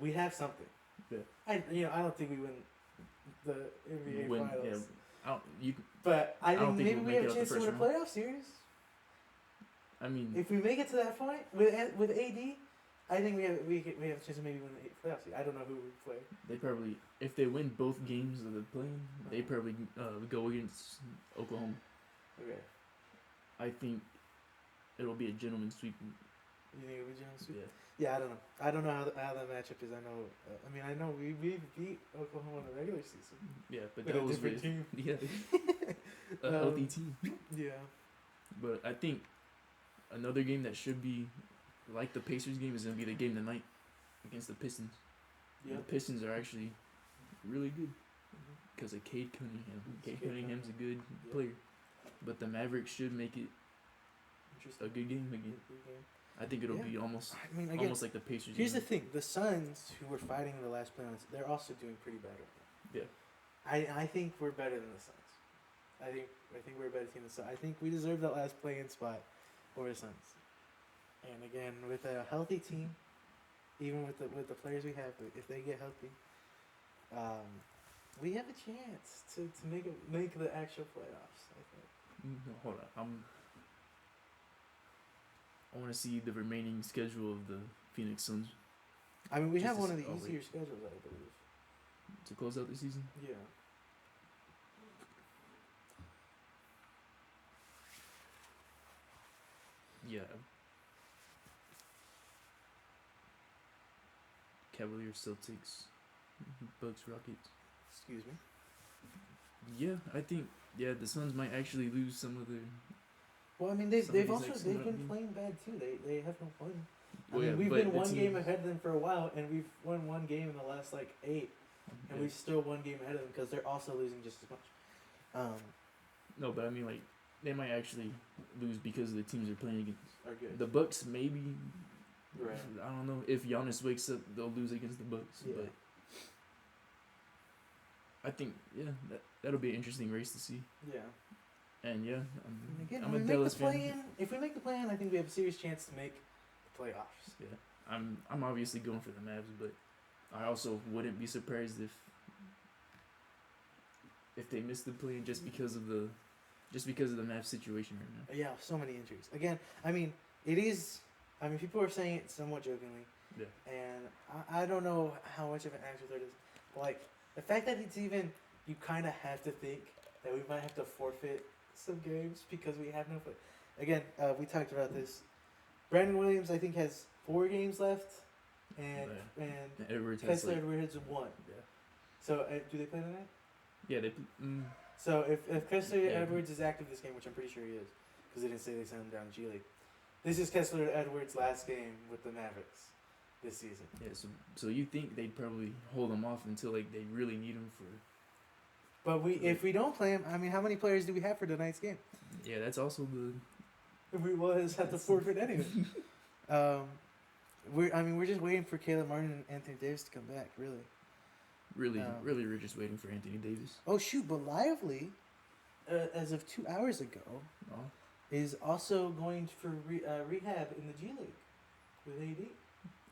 We have something. Yeah. I don't think we win the NBA Finals. Yeah. But I think maybe we have a chance to win a playoff series.
I mean,
if we make it to that point with AD, I think we have a chance to maybe win the playoff series. I don't know who we play.
They probably, if they win both games of the play-in, they probably go against Oklahoma.
Okay.
I think it'll be a gentleman's sweep.
You think it'll be a gentleman's sweep?
Yeah.
Yeah, I don't know. I don't know how that matchup is. I know we beat Oklahoma in the regular season.
Yeah, but
with
that was
a different team.
Yeah. a healthy team.
Yeah.
But I think another game that should be like the Pacers game is gonna be the game tonight against the Pistons.
Yeah.
The Pistons are actually really good because of Cade Cunningham. Cade Cunningham's a good player, but the Mavericks should make it a good game again. I think it'll be almost almost like the Pacers.
Here's the thing: the Suns, who were fighting in the last playoffs, they're also doing pretty bad right now.
Yeah.
I think we're better than the Suns. I think we're a better team than the Suns. I think we deserve that last play-in spot over the Suns. And again, with a healthy team, even with the players we have, if they get healthy, we have a chance to make the actual playoffs. I think.
No, hold on. I want to see the remaining schedule of the Phoenix Suns
I mean, we
Just
have
to
one of the
see- oh, wait.
easier schedules, I believe.
to close out the season.
Yeah.
Yeah. Cavaliers, Celtics, Bucks, Rockets.
Excuse me.
Yeah, I think the Suns might actually lose some of their.
Well, I mean,
Some of
they've
these,
also
like,
they've
some
been
of them-
playing bad too. They have no fun. I
Well,
mean,
yeah,
we've
but
been
the
one game
team-
ahead of them for a while, and we've won one game in the last like 8, and
Yeah.
we've still one game ahead of them because they're also losing just as much.
No, but I mean, like, they might actually lose because of the teams they're playing against.
Are good.
The Bucks, maybe.
Right.
I don't know if Giannis wakes up, they'll lose against the Bucks.
Yeah.
But I think that'll be an interesting race to see.
Yeah.
And
And again,
I'm
when
a
we make
Dallas
the
fan.
play-in, if we make the play-in, I think we have a serious chance to make the playoffs.
Yeah, I'm obviously going for the Mavs, but I also wouldn't be surprised if they missed the play just because of the Mavs situation right now.
Yeah, so many injuries. Again, I mean, it is. I mean, people are saying it somewhat jokingly,
Yeah.
and I don't know how much of an actual threat it is. Like the fact that it's even, you kind of have to think that we might have to forfeit some games because we have no play. Again, we talked about this. Brandon Williams, I think, has 4 games left, and
Edwards has
Kessler
like,
Edwards 1.
yeah.
So do they play tonight?
Yeah, they.
So if Kessler
Yeah.
Edwards is active this game, which I'm pretty sure he is, because they didn't say they sent him down to G League, this is Kessler Edwards' last game with the Mavericks this season.
Yeah, so you think they'd probably hold him off until like they really need him for.
But if we don't play him, I mean, how many players do we have for tonight's game?
Yeah, that's also the.
We will just have to forfeit anyway. We're just waiting for Caleb Martin and Anthony Davis to come back, really.
Really, we're just waiting for Anthony Davis.
Oh shoot! But Lively, as of 2 hours ago,
Oh,
is also going for rehab in the G League with AD.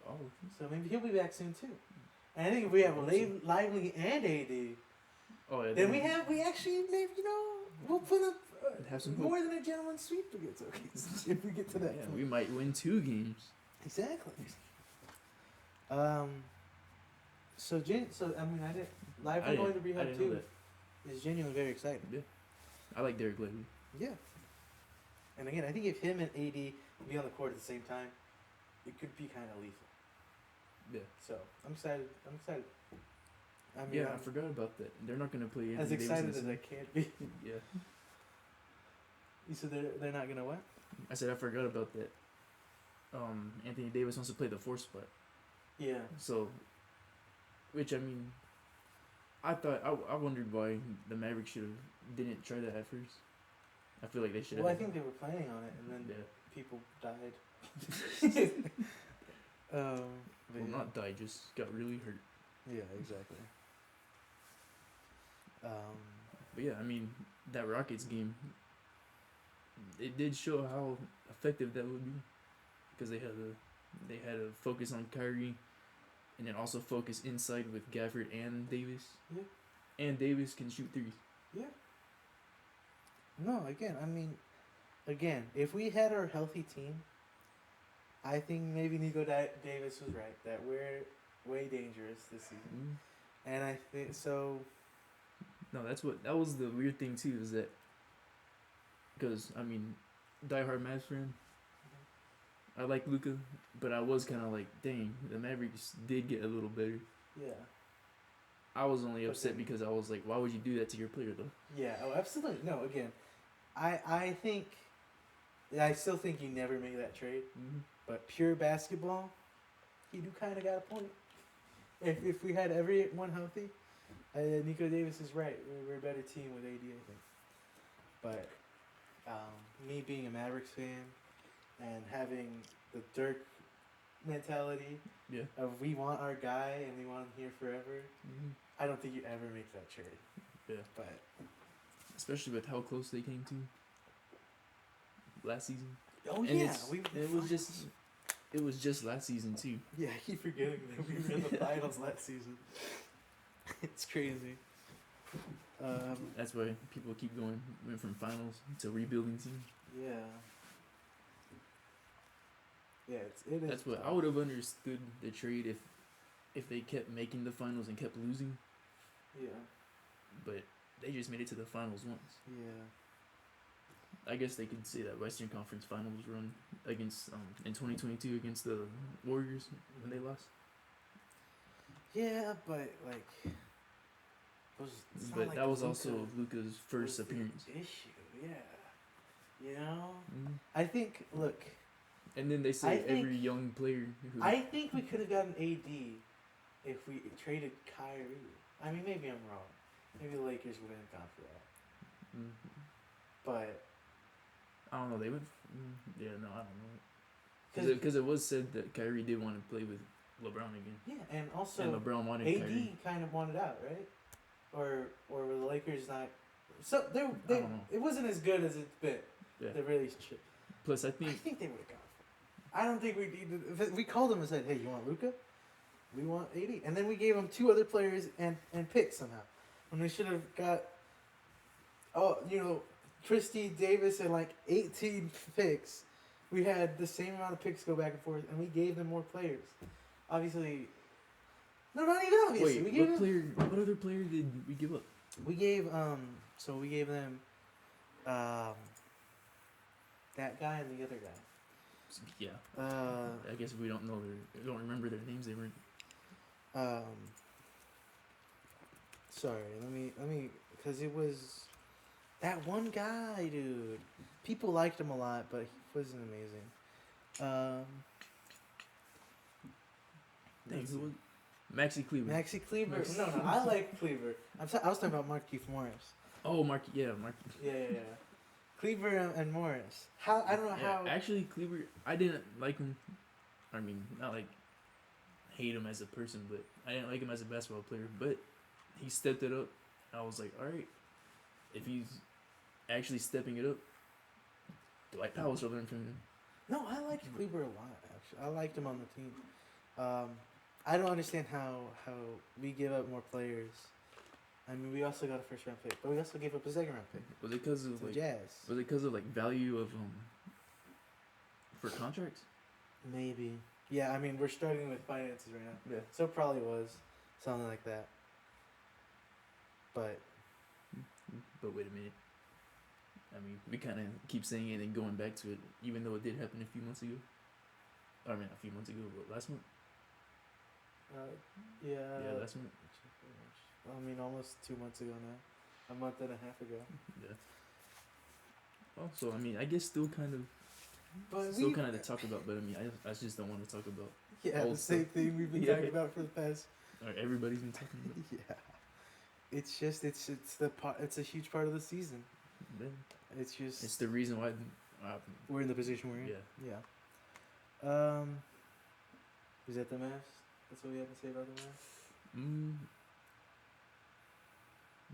oh,
So maybe he'll be back soon too. And I think if we have Lively and AD,
oh yeah.
then we actually maybe we'll put up
Have some
more than a gentleman's sweep against OKC if we get to that.
Yeah,
point.
we might win 2 games.
Exactly. So I mean, I didn't. Lively going to
I
rehab
didn't know
too is genuinely very exciting.
Yeah, I like Derek Lively.
Yeah. And again, I think if him and AD be on the court at the same time, it could be kind of lethal.
Yeah.
So I'm excited. I mean,
Yeah, I
I'm
forgot about that. They're not gonna play Anthony
as
Davis
excited
in
as
the
I can be.
Yeah.
You said they're not gonna what?
I said I forgot about that. Anthony Davis wants to play the 4th spot.
Yeah.
So, which I mean, I thought I wondered why the Mavericks didn't try that at first. I feel like they should.
Well, I think they were planning on it, and then
Yeah.
people died. But
Well,
yeah.
not died, just got really hurt.
Yeah, exactly.
But yeah, I mean that Rockets game. It did show how effective that would be, because they had a focus on Kyrie, and then also focus inside with Gafford and Davis.
Yeah.
And Davis can shoot threes.
Yeah. No, again, if we had our healthy team, I think maybe Nico Davis was right that we're way dangerous this season, and I think so.
No, that was the weird thing too, is that because I mean, diehard Mavs fan. I like Luka, but I was kind of like, dang, the Mavericks did get a little better.
Yeah.
I was only
But
upset
then-
because I was like, why would you do that to your player though?
Yeah. Oh, absolutely. No. Again, I think. I still think you never make that trade.
Mm-hmm.
But pure basketball, you do kind of got a point. If we had everyone healthy, Nico Davis is right. We're a better team with AD, I think. But me being a Mavericks fan and having the Dirk mentality
Yeah.
of we want our guy and we want him here forever,
Mm-hmm.
I don't think you ever make that trade.
Yeah.
But
Especially with how close they came to last season.
oh
And
yeah,
it was just last season too.
Yeah, I keep forgetting that we were in the finals last season. It's crazy.
That's why people keep going. Went from finals to rebuilding team.
Yeah. Yeah, it is.
That's what I
tough.
would have understood the trade if they kept making the finals and kept losing,
Yeah.
but they just made it to the finals once.
Yeah.
I guess they could say that Western Conference Finals run against in 2022 against the Warriors when they lost.
Yeah, but like, it's not
But
like
that was
Luka
also Luka's first
was the
appearance.
issue, yeah. You know,
Mm-hmm.
I think. Look,
And then they
I
say
think-
every young player who
I think we could have gotten AD if we traded Kyrie. I mean, maybe I'm wrong. Maybe the Lakers wouldn't have gone for that.
Mhm.
But
I don't know. They would. Yeah, no, I don't know.
'cause-
Because it was said that Kyrie did want to play with LeBron again,
yeah, and also
and LeBron wanted
AD
Kyrie.
kind of wanted out, right? Or were the Lakers not? So they
don't know.
it wasn't as good as it's been.
Yeah.
The relationship.
Plus, I
I
think
think they would have gone for it. I don't think we needed. If we called them and said, "Hey, you want Luca? We want AD," and then we gave them 2 other players and picks somehow, when we should have got, Christie Davis and like 18 picks. We had the same amount of picks go back and forth, and we gave them more players. Obviously, no, not even obviously.
wait,
we gave
what
them,
player? What other player did we give up?
We gave So we gave them, that guy and the other guy.
Yeah,
Uh,
I guess we don't know their, don't remember their names. They weren't.
Sorry, let me, because it was that one guy, dude. People liked him a lot, but he wasn't amazing.
Dang,
let's
who
see.
was? Maxi Kleber.
Maxi Kleber. No, I like Kleber. I was talking about Markieff Morris.
Oh, Marky. Yeah, Marky.
Yeah. Kleber and Morris. How I don't know
Yeah,
how.
actually, Kleber. I didn't like him. I mean, not like hate him as a person, but I didn't like him as a basketball player. But he stepped it up. I was like, all right, if he's actually stepping it up, Dwight Powell should learn from him.
No, I liked Kleber a lot. Actually, I liked him on the team. I don't understand how we give up more players. I mean, we also got a first round pick, but we also gave up a second round pick.
Was it because of
The
like?
Jazz.
Was it because of like value of for contracts?
Maybe. Yeah, I mean, we're struggling with finances right now.
Yeah.
So it probably was something like that. But
But wait a minute. I mean, we kind of keep saying it and going back to it, even though it did happen a few months ago. I mean, a few months ago, but last month.
yeah.
Last month.
I mean, almost 2 months ago now. A month and a half ago.
Yeah. Well, so I mean, I guess still kind of to talk about, but I mean, I just don't want to talk about.
Yeah,
old
the same
stuff.
thing we've been
Yeah.
talking about for the past.
Or everybody's been talking about.
Yeah. It's just it's a huge part of the season.
Then
It's just
it's the reason why.
we're in the position we're in.
Yeah.
Yeah. Is that the Mavs? That's what we have to say about the Mavs.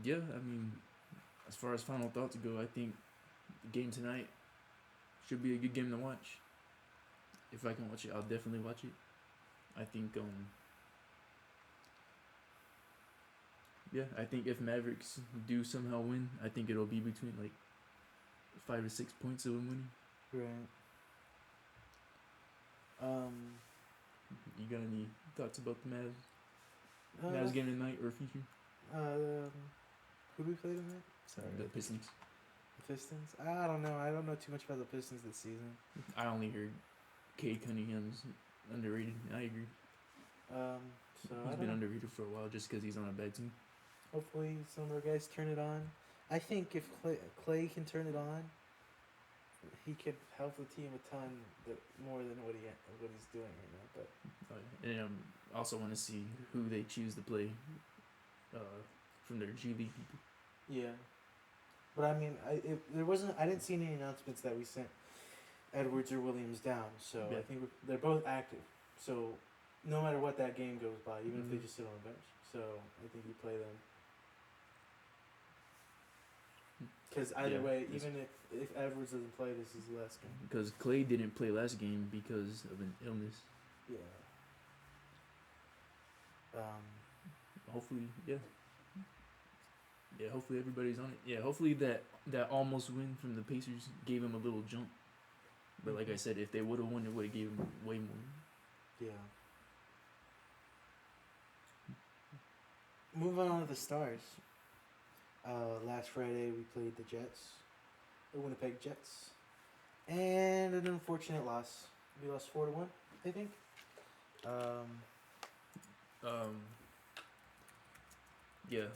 Yeah, I mean, as far as final thoughts go, I think the game tonight should be a good game to watch. If I can watch it, I'll definitely watch it. I think I think if Mavericks do somehow win, I think it'll be between like 5 or 6 points of them winning.
Right.
You got any thoughts about the Mavs?
Uh,
Mavs game tonight or future?
Who do we play tonight? Sorry.
The Pistons.
The Pistons? I don't know. I don't know too much about the Pistons this season.
I only heard Cade Cunningham's underrated. I agree.
So
He's been underrated for a while just because he's on a bad team.
hopefully some of our guys turn it on. I think if Clay can turn it on, he could help the team a ton, but more than what he's doing right now. But
And I also want to see who they choose to play from their G League people.
yeah, but I mean, I didn't see any announcements that we sent Edwards or Williams down. So
Yeah.
I think they're both active. So no matter what that game goes by, even if they
Mhm.
just sit on the bench. So I think you play them. Because either
Yeah,
way,
this-
even if Edwards doesn't play, this is the last game.
Because Clay didn't play last game because of an illness.
Yeah.
Hopefully, yeah. Yeah, hopefully everybody's on it. Yeah, hopefully that almost win from the Pacers gave him a little jump. But like I said, if they would have won, it would have gave him way more.
Yeah. Moving on to the Stars. Last Friday we played the Jets, the Winnipeg Jets, and an unfortunate loss. We lost 4-1, I think.
Yeah.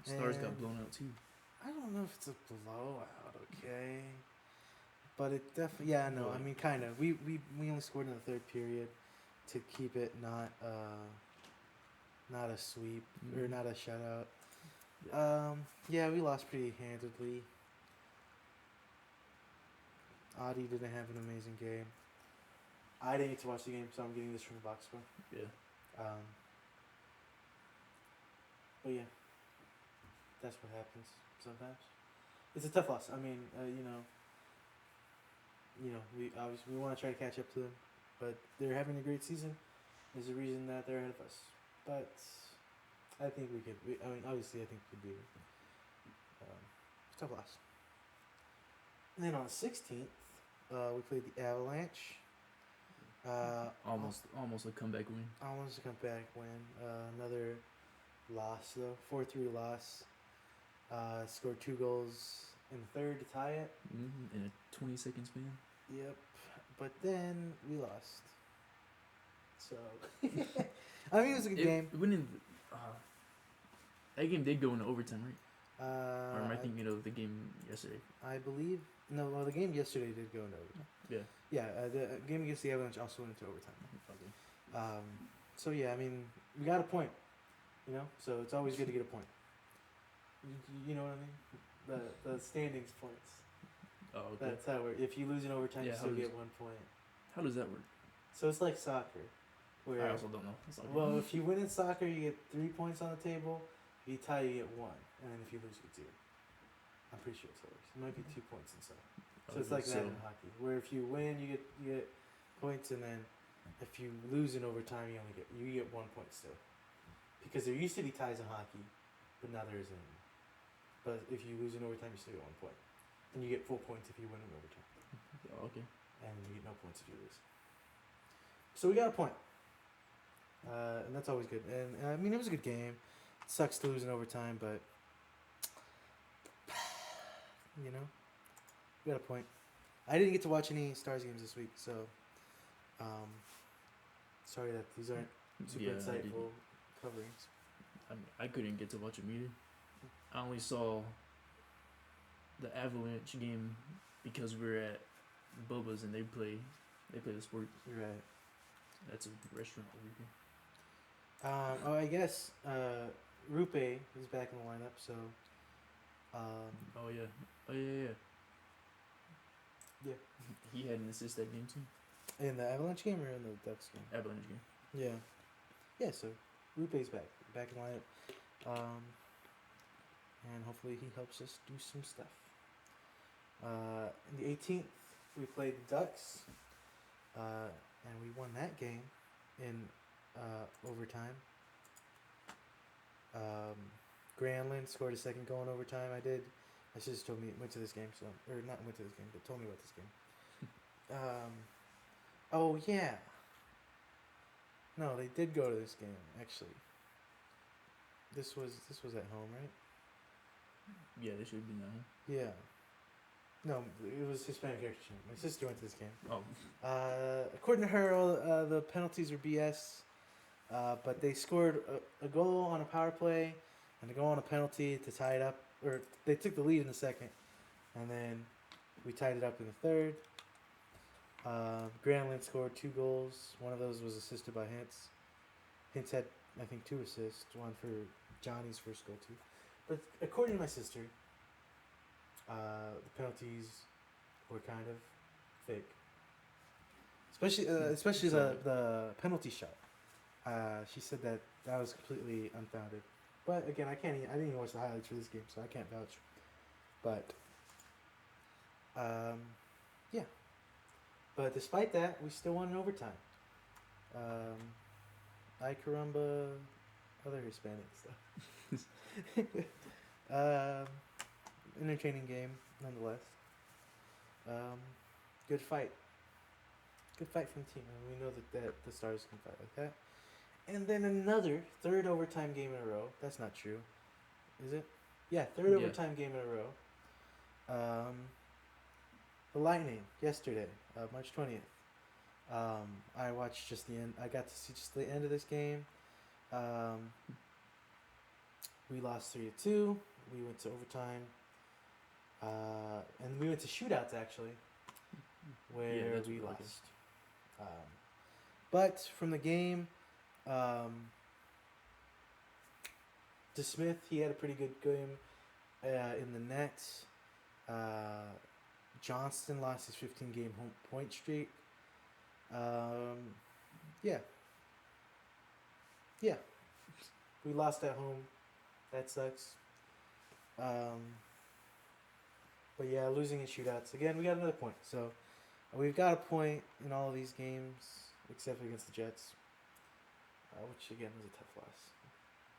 Stars got
And
blown out too.
I don't know if it's a blowout, okay, but it definitely. Yeah, no, I mean, kind of. We only scored in the third period to keep it not a sweep or
Mhm.
not a shutout.
Yeah.
Yeah, we lost pretty handedly. Adi didn't have an amazing game. I didn't get to watch the game, so I'm getting this from the box score.
Yeah.
But yeah, that's what happens sometimes. It's a tough loss. I mean, we obviously we want to try to catch up to them, but they're having a great season. There's a reason that they're ahead of us. But I think we could. Obviously, I think we could do. It's a tough loss. And then on the 16th, we played the Avalanche.
Almost a comeback win.
Almost a comeback win. Another loss though, 4-3 loss. Scored 2 goals in the third to tie it.
In a 20-second span.
Yep, but then we lost. So, I mean, it was a good game.
That game did go into overtime, right? Or am I
I
thinking of the game yesterday?
believe no. Well, the game yesterday did go into overtime.
Yeah.
Yeah, the game against the Avalanche also went into overtime.
Okay.
So yeah, I mean, we got a point. So it's always good to get a point. You know what I mean? The standings points.
Oh, okay.
That's how if you lose in overtime,
Yeah,
you still get 1 point.
How does that work?
So it's like soccer, where
I also don't know.
well, if you win in soccer, you get 3 points on the table. If you tie, you get 1, and then if you lose, you get 0. I'm pretty sure it's how it works. It might be 2 points in soccer. So it's like that in hockey, where if you win, you get points, and then if you lose in overtime, you get 1 point still. Because there used to be ties in hockey, but now there isn't anymore. But if you lose in overtime, you still get 1 point, and you get full points if you win in overtime.
Oh, okay.
And you get no points if you lose. So we got a point, and that's always good. And I mean, it was a good game. It sucks to lose in overtime, but we got a point. I didn't get to watch any Stars games this week, so sorry that these aren't super insightful coverings.
I couldn't get to watch them either. I only saw the Avalanche game because we were at Bubba's and they play the sport.
You're right.
That's a restaurant over here.
I guess Rupe is back in the lineup, so.
Oh yeah.
Yeah.
He had an assist that game too.
In the Avalanche game or in the Ducks game?
Avalanche game.
Yeah. Yeah, so Rupe's back in the lineup. And hopefully he helps us do some stuff. In the 18th, we played the Ducks. And we won that game in overtime. Granlund scored a second goal in overtime. My sister told me went to this game, or not went to this game, but told me about this game. Oh yeah. No, they did go to this game actually. This was at home, right?
Yeah, they should be now.
Yeah. No, it was Hispanic Heritage. My sister went to this game.
Oh.
According to her, all the penalties were BS. But they scored a goal on a power play and a goal on a penalty to tie it up. Or they took the lead in the second, and then we tied it up in the third. Granlund scored 2 goals. One of those was assisted by Hintz. Hintz had, I think, 2 assists. One for Johnny's first goal, too. But according to my sister, the penalties were kind of fake. Especially the penalty shot. She said that was completely unfounded. But again, I didn't even watch the highlights for this game, so I can't vouch. But yeah. But despite that, we still won in overtime. Ay caramba, other Hispanic stuff. Entertaining game, nonetheless. Good fight. Good fight from the team. And we know that the Stars can fight like that. And then another third overtime game in a row. That's not true. Is it? Yeah, third overtime game in a row. The Lightning yesterday, March 20th. I watched just the end. I got to see just the end of this game. We lost 3-2. We went to overtime. And we went to shootouts, actually, where we lost. But from the game, DeSmith, he had a pretty good game in the net. Johnston lost his 15-game home point streak. Yeah. We lost at home. That sucks. But yeah, losing in shootouts. Again, we got another point. So we've got a point in all of these games, except against the Jets, which again was a tough loss.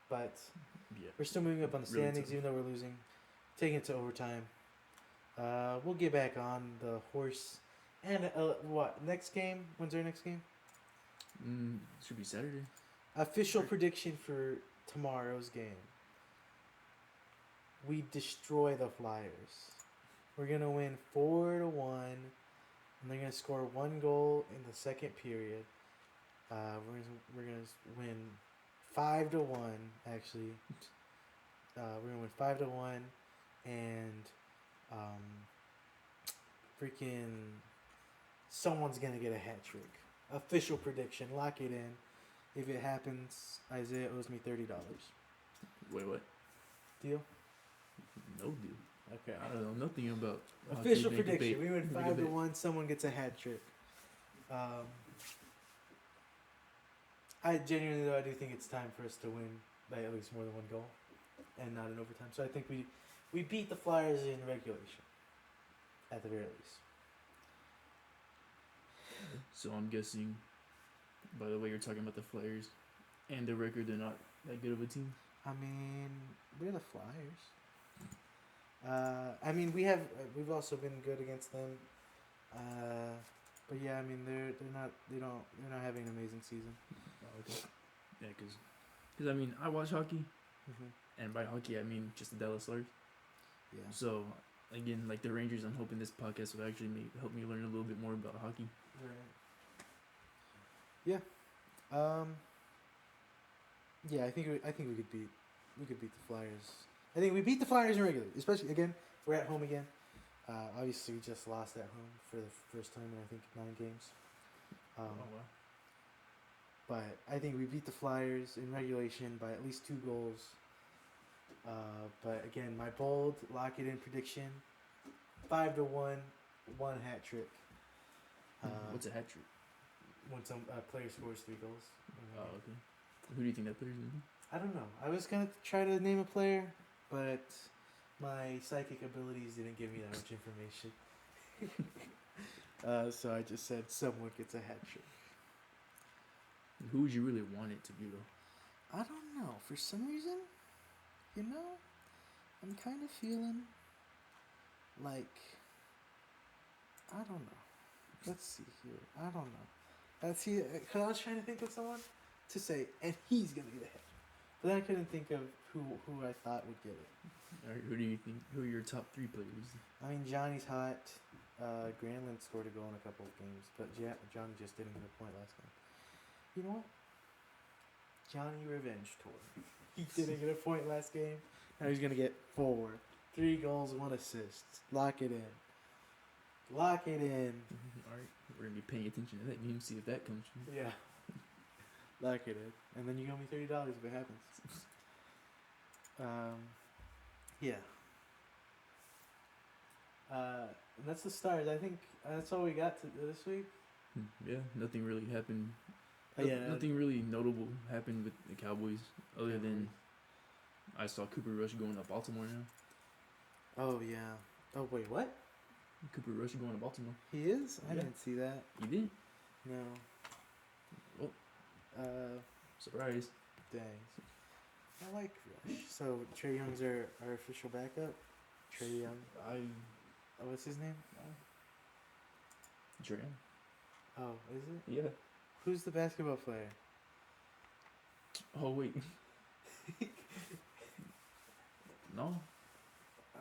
But we're still moving up on the standings, even though we're losing. Taking it to overtime. We'll get back on the horse. And what? Next game? When's our next game?
Should be Saturday.
Official prediction for tomorrow's game. We destroy the Flyers. We're going to win 4-1. And they're going to score 1 goal in the second period. We're going to win 5-1, actually. We're going to win 5-1. And freaking someone's going to get a hat trick. Official prediction. Lock it in. If it happens, Isaiah owes me $30.
Wait, what?
Deal?
No deal. Okay. I don't know nothing about
official prediction. We win 5-1. Someone gets a hat trick. I genuinely, though, I do think it's time for us to win by at least more than 1 goal, and not in overtime. So I think we beat the Flyers in regulation, at the very least.
So I'm guessing, by the way you're talking about the Flyers and their record, they're not that good of a team.
I mean, we're the Flyers. I mean, we've also been good against them. But yeah, I mean, they're not having an amazing season.
Oh, okay. Yeah, because I mean, I watch hockey, and by hockey I mean just the Dallas Stars.
Yeah.
So again, like the Rangers, I'm hoping this podcast will actually help me learn a little bit more about hockey.
Right. Yeah. Yeah, I think we could beat the Flyers. I think we beat the Flyers in regular, especially again. We're at home again. Obviously, we just lost at home for the first time in I think 9 games.
Wow.
But I think we beat the Flyers in regulation by at least 2 goals. But again, my bold lock it in prediction: 5-1, 1 hat trick.
What's a hat trick?
When some player scores 3 goals.
Oh, okay. Who do you think that player's gonna be?
I don't know. I was gonna try to name a player, but my psychic abilities didn't give me that much information. So I just said someone gets a hat trick.
Who would you really want it to be, though?
I don't know. For some reason, I'm kind of feeling like, I don't know. Let's see here. I don't know. Let's see. Cause I was trying to think of someone to say, and he's gonna get a hat trick. But then I couldn't think of who I thought would get it.
All right, who do you think? Who are your top 3 players?
I mean, Johnny's hot. Granlund scored a goal in a couple of games, but Johnny just didn't get a point last game. You know what? Johnny Revenge Tour. He didn't get a point last game. Now he's gonna get 4. 3 goals, 1 assist. Lock it in. Lock it in.
All right, we're gonna be paying attention to that game, see if that comes true.
Yeah. Lock it in, and then you owe me $30 if it happens. Yeah. And that's the stars. I think that's all we got this week.
Yeah, nothing really happened.
Yeah,
Nothing really notable happened with the Cowboys other than I saw Cooper Rush going to Baltimore now.
Oh yeah. Oh wait, what?
Cooper Rush going to Baltimore.
He is? I
Yeah.
didn't see that.
You didn't?
No.
Oh. Surprise.
Dang. I like Rush. So Trey Young's our official backup. Trey Young. Oh, what's his name?
Trey.
Oh, is it?
Yeah.
Who's the basketball player?
Oh wait. No.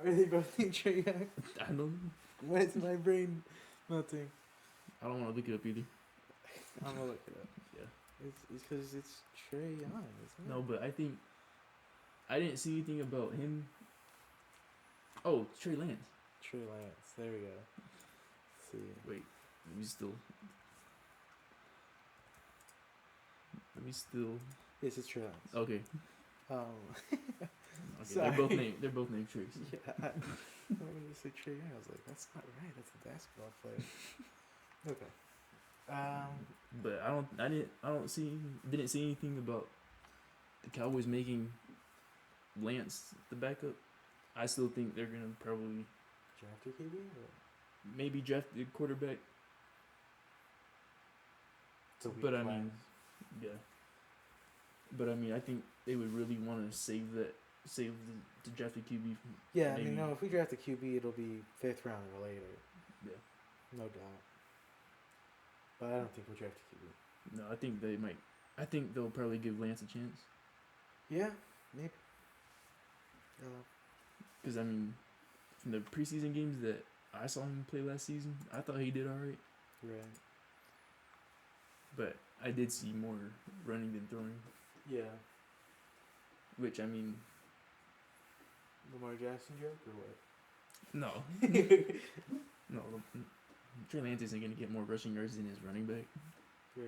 Are they both named Trey Young?
I know.
Why is my brain melting?
I don't want to look it up either.
I'm gonna look it up.
Yeah.
It's because it's Trey Young, isn't it?
No, but I think I didn't see anything about him. Oh, Trey Lance.
Trey Lance. There we go. Let's see.
Wait, let me still.
Yes, it's Trey Lance.
Okay.
Okay,
Okay.
sorry.
They're both named Trace.
Yeah. I wanted to say Trey Young. I was like, that's not right. That's a basketball player. Okay.
But didn't see anything about the Cowboys making Lance the backup. I still think they're gonna probably
Draft a QB? Or?
maybe draft the quarterback.
It's a weak
But I
class.
mean, yeah. But I mean, I think they would really want to save the draft a QB.
Yeah, I
maybe.
mean, no, if we draft a QB, it'll be 5th round or later.
Yeah.
No doubt. But I don't think we'll draft a QB.
No, I think they might. I think they'll probably give Lance a chance.
Yeah, maybe.
Because I mean, from the preseason games that I saw him play last season, I thought he did all right.
Right.
But I did see more running than throwing.
Yeah.
Which I mean,
Lamar Jackson joke or what?
no, no. Trey Lance isn't gonna get more rushing yards than his running back.
Right.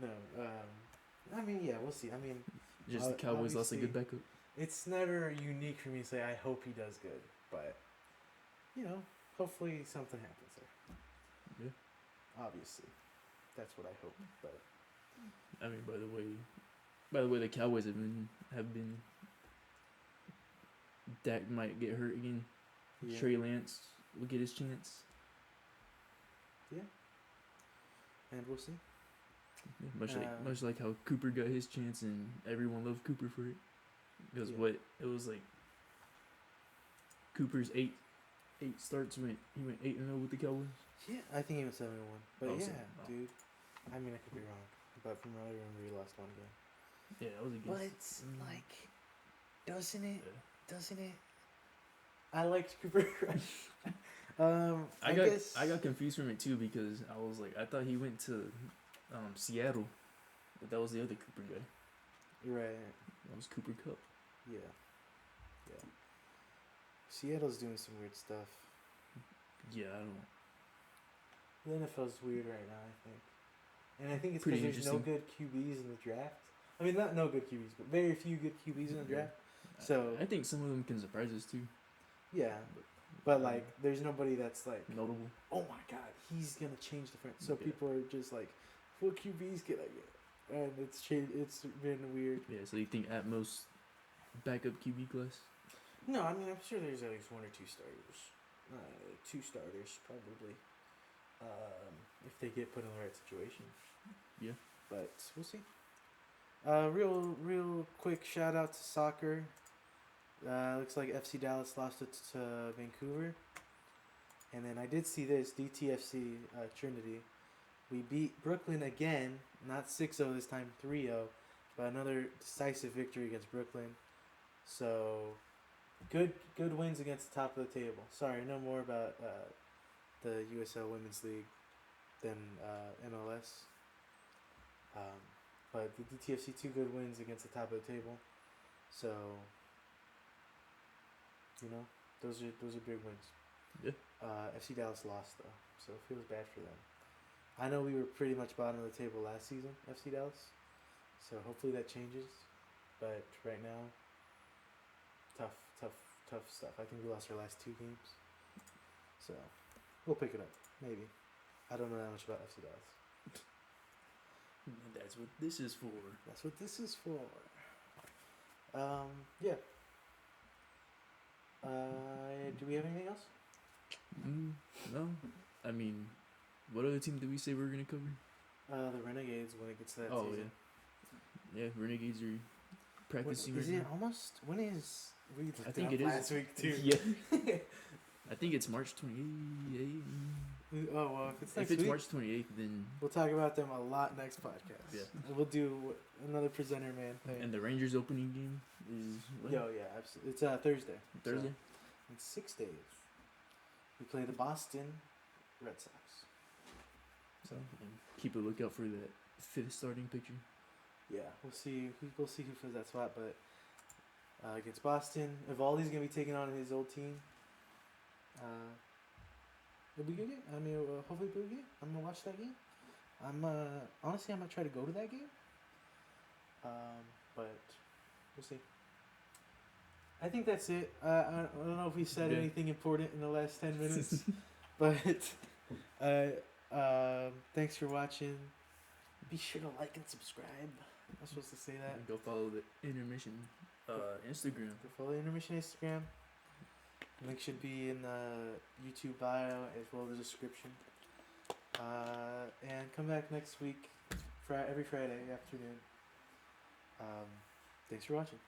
No. I mean, yeah, we'll see. I mean,
Just the Cowboys lost a good backup.
it's never unique for me to say I hope he does good, but hopefully something happens there.
Yeah.
Obviously, that's what I hope. But
I mean, by the way, the Cowboys have been. Dak might get hurt again.
yeah.
Trey Lance will get his chance.
Yeah. And we'll see.
Yeah, much like how Cooper got his chance and everyone loved Cooper for it. Because it was like Cooper's eight starts he went 8-0 with the Cowboys.
Yeah, I think he was 7-1. But
Oh,
yeah,
7-0.
dude. I mean, I could be wrong, but from what I remember, he lost one game.
Yeah, that was a good.
But doesn't it?
Yeah.
Doesn't it? I liked Cooper Rush. I
got
guess
I got confused from it too because I was like I thought he went to Seattle, but that was the other Cooper guy.
Right.
That was Cooper Cup.
Yeah. Yeah. Seattle's doing some weird stuff.
Yeah, I don't.
The NFL's weird right now, I think. And I think it's
Pretty
because there's no
interesting.
good QBs in the draft. I mean, not no good QBs, but very few good QBs in the draft. So
I think some of them can surprise us too.
yeah, but like, there's nobody that's like,
Notable.
oh my god, he's gonna change the front. So
Yeah.
people are just like, what QBs can I get? And it's changed. It's been weird.
Yeah, so you think at most backup QB class?
No, I mean, I'm sure there's at least 1 or 2 starters. 2 starters probably. If they get put in the right situation.
Yeah.
But we'll see. Real quick shout out to soccer. Looks like FC Dallas lost it to Vancouver. And then I did see this, DTFC Trinity. We beat Brooklyn again, not 6-0 this time, 3-0. But another decisive victory against Brooklyn. So, good wins against the top of the table. Sorry, no more about the USL Women's League than MLS. But the DTFC 2 good wins against the top of the table, so those are big wins.
Yeah.
FC Dallas lost though, so it feels bad for them. I know we were pretty much bottom of the table last season, FC Dallas, so hopefully that changes. But right now, tough stuff. I think we lost our last 2 games, so we'll pick it up maybe. I don't know that much about FC Dallas.
That's what this is for.
That's what this is for. Yeah. Do we have anything else?
No. I mean, what other team did we say we were gonna cover?
The Renegades when it gets to that
Oh
season.
yeah, Renegades are practicing.
Is
right
it
now.
almost? When is? We looked
I think
up
it is.
last week too.
Yeah. I think it's March 28th.
Oh well, if it's
If
next
it's
week,
March 28th, then
we'll talk about them a lot next podcast.
Yeah.
We'll do another presenter man thing.
and the Rangers opening game is what?
Yo, yeah, absolutely. It's Thursday.
Thursday.
So in 6 days, we play the Boston Red Sox. So
And keep a lookout for that 5th starting pitcher.
yeah, we'll see. We'll see who fills that spot. But against Boston, Evaldi's gonna be taking on his old team. It'll be a good game. I mean, hopefully it'll be a good game. I'm gonna watch that game. I'm honestly, I might try to go to that game. But we'll see. I think that's it. I don't know if we said
Yeah.
anything important in the last 10 minutes, but thanks for watching. Be sure to like and subscribe. I'm supposed to say that.
And go follow the Intermission Instagram.
Go follow Intermission Instagram. Link should be in the YouTube bio as well as the description. And come back next week, every Friday afternoon. Thanks for watching.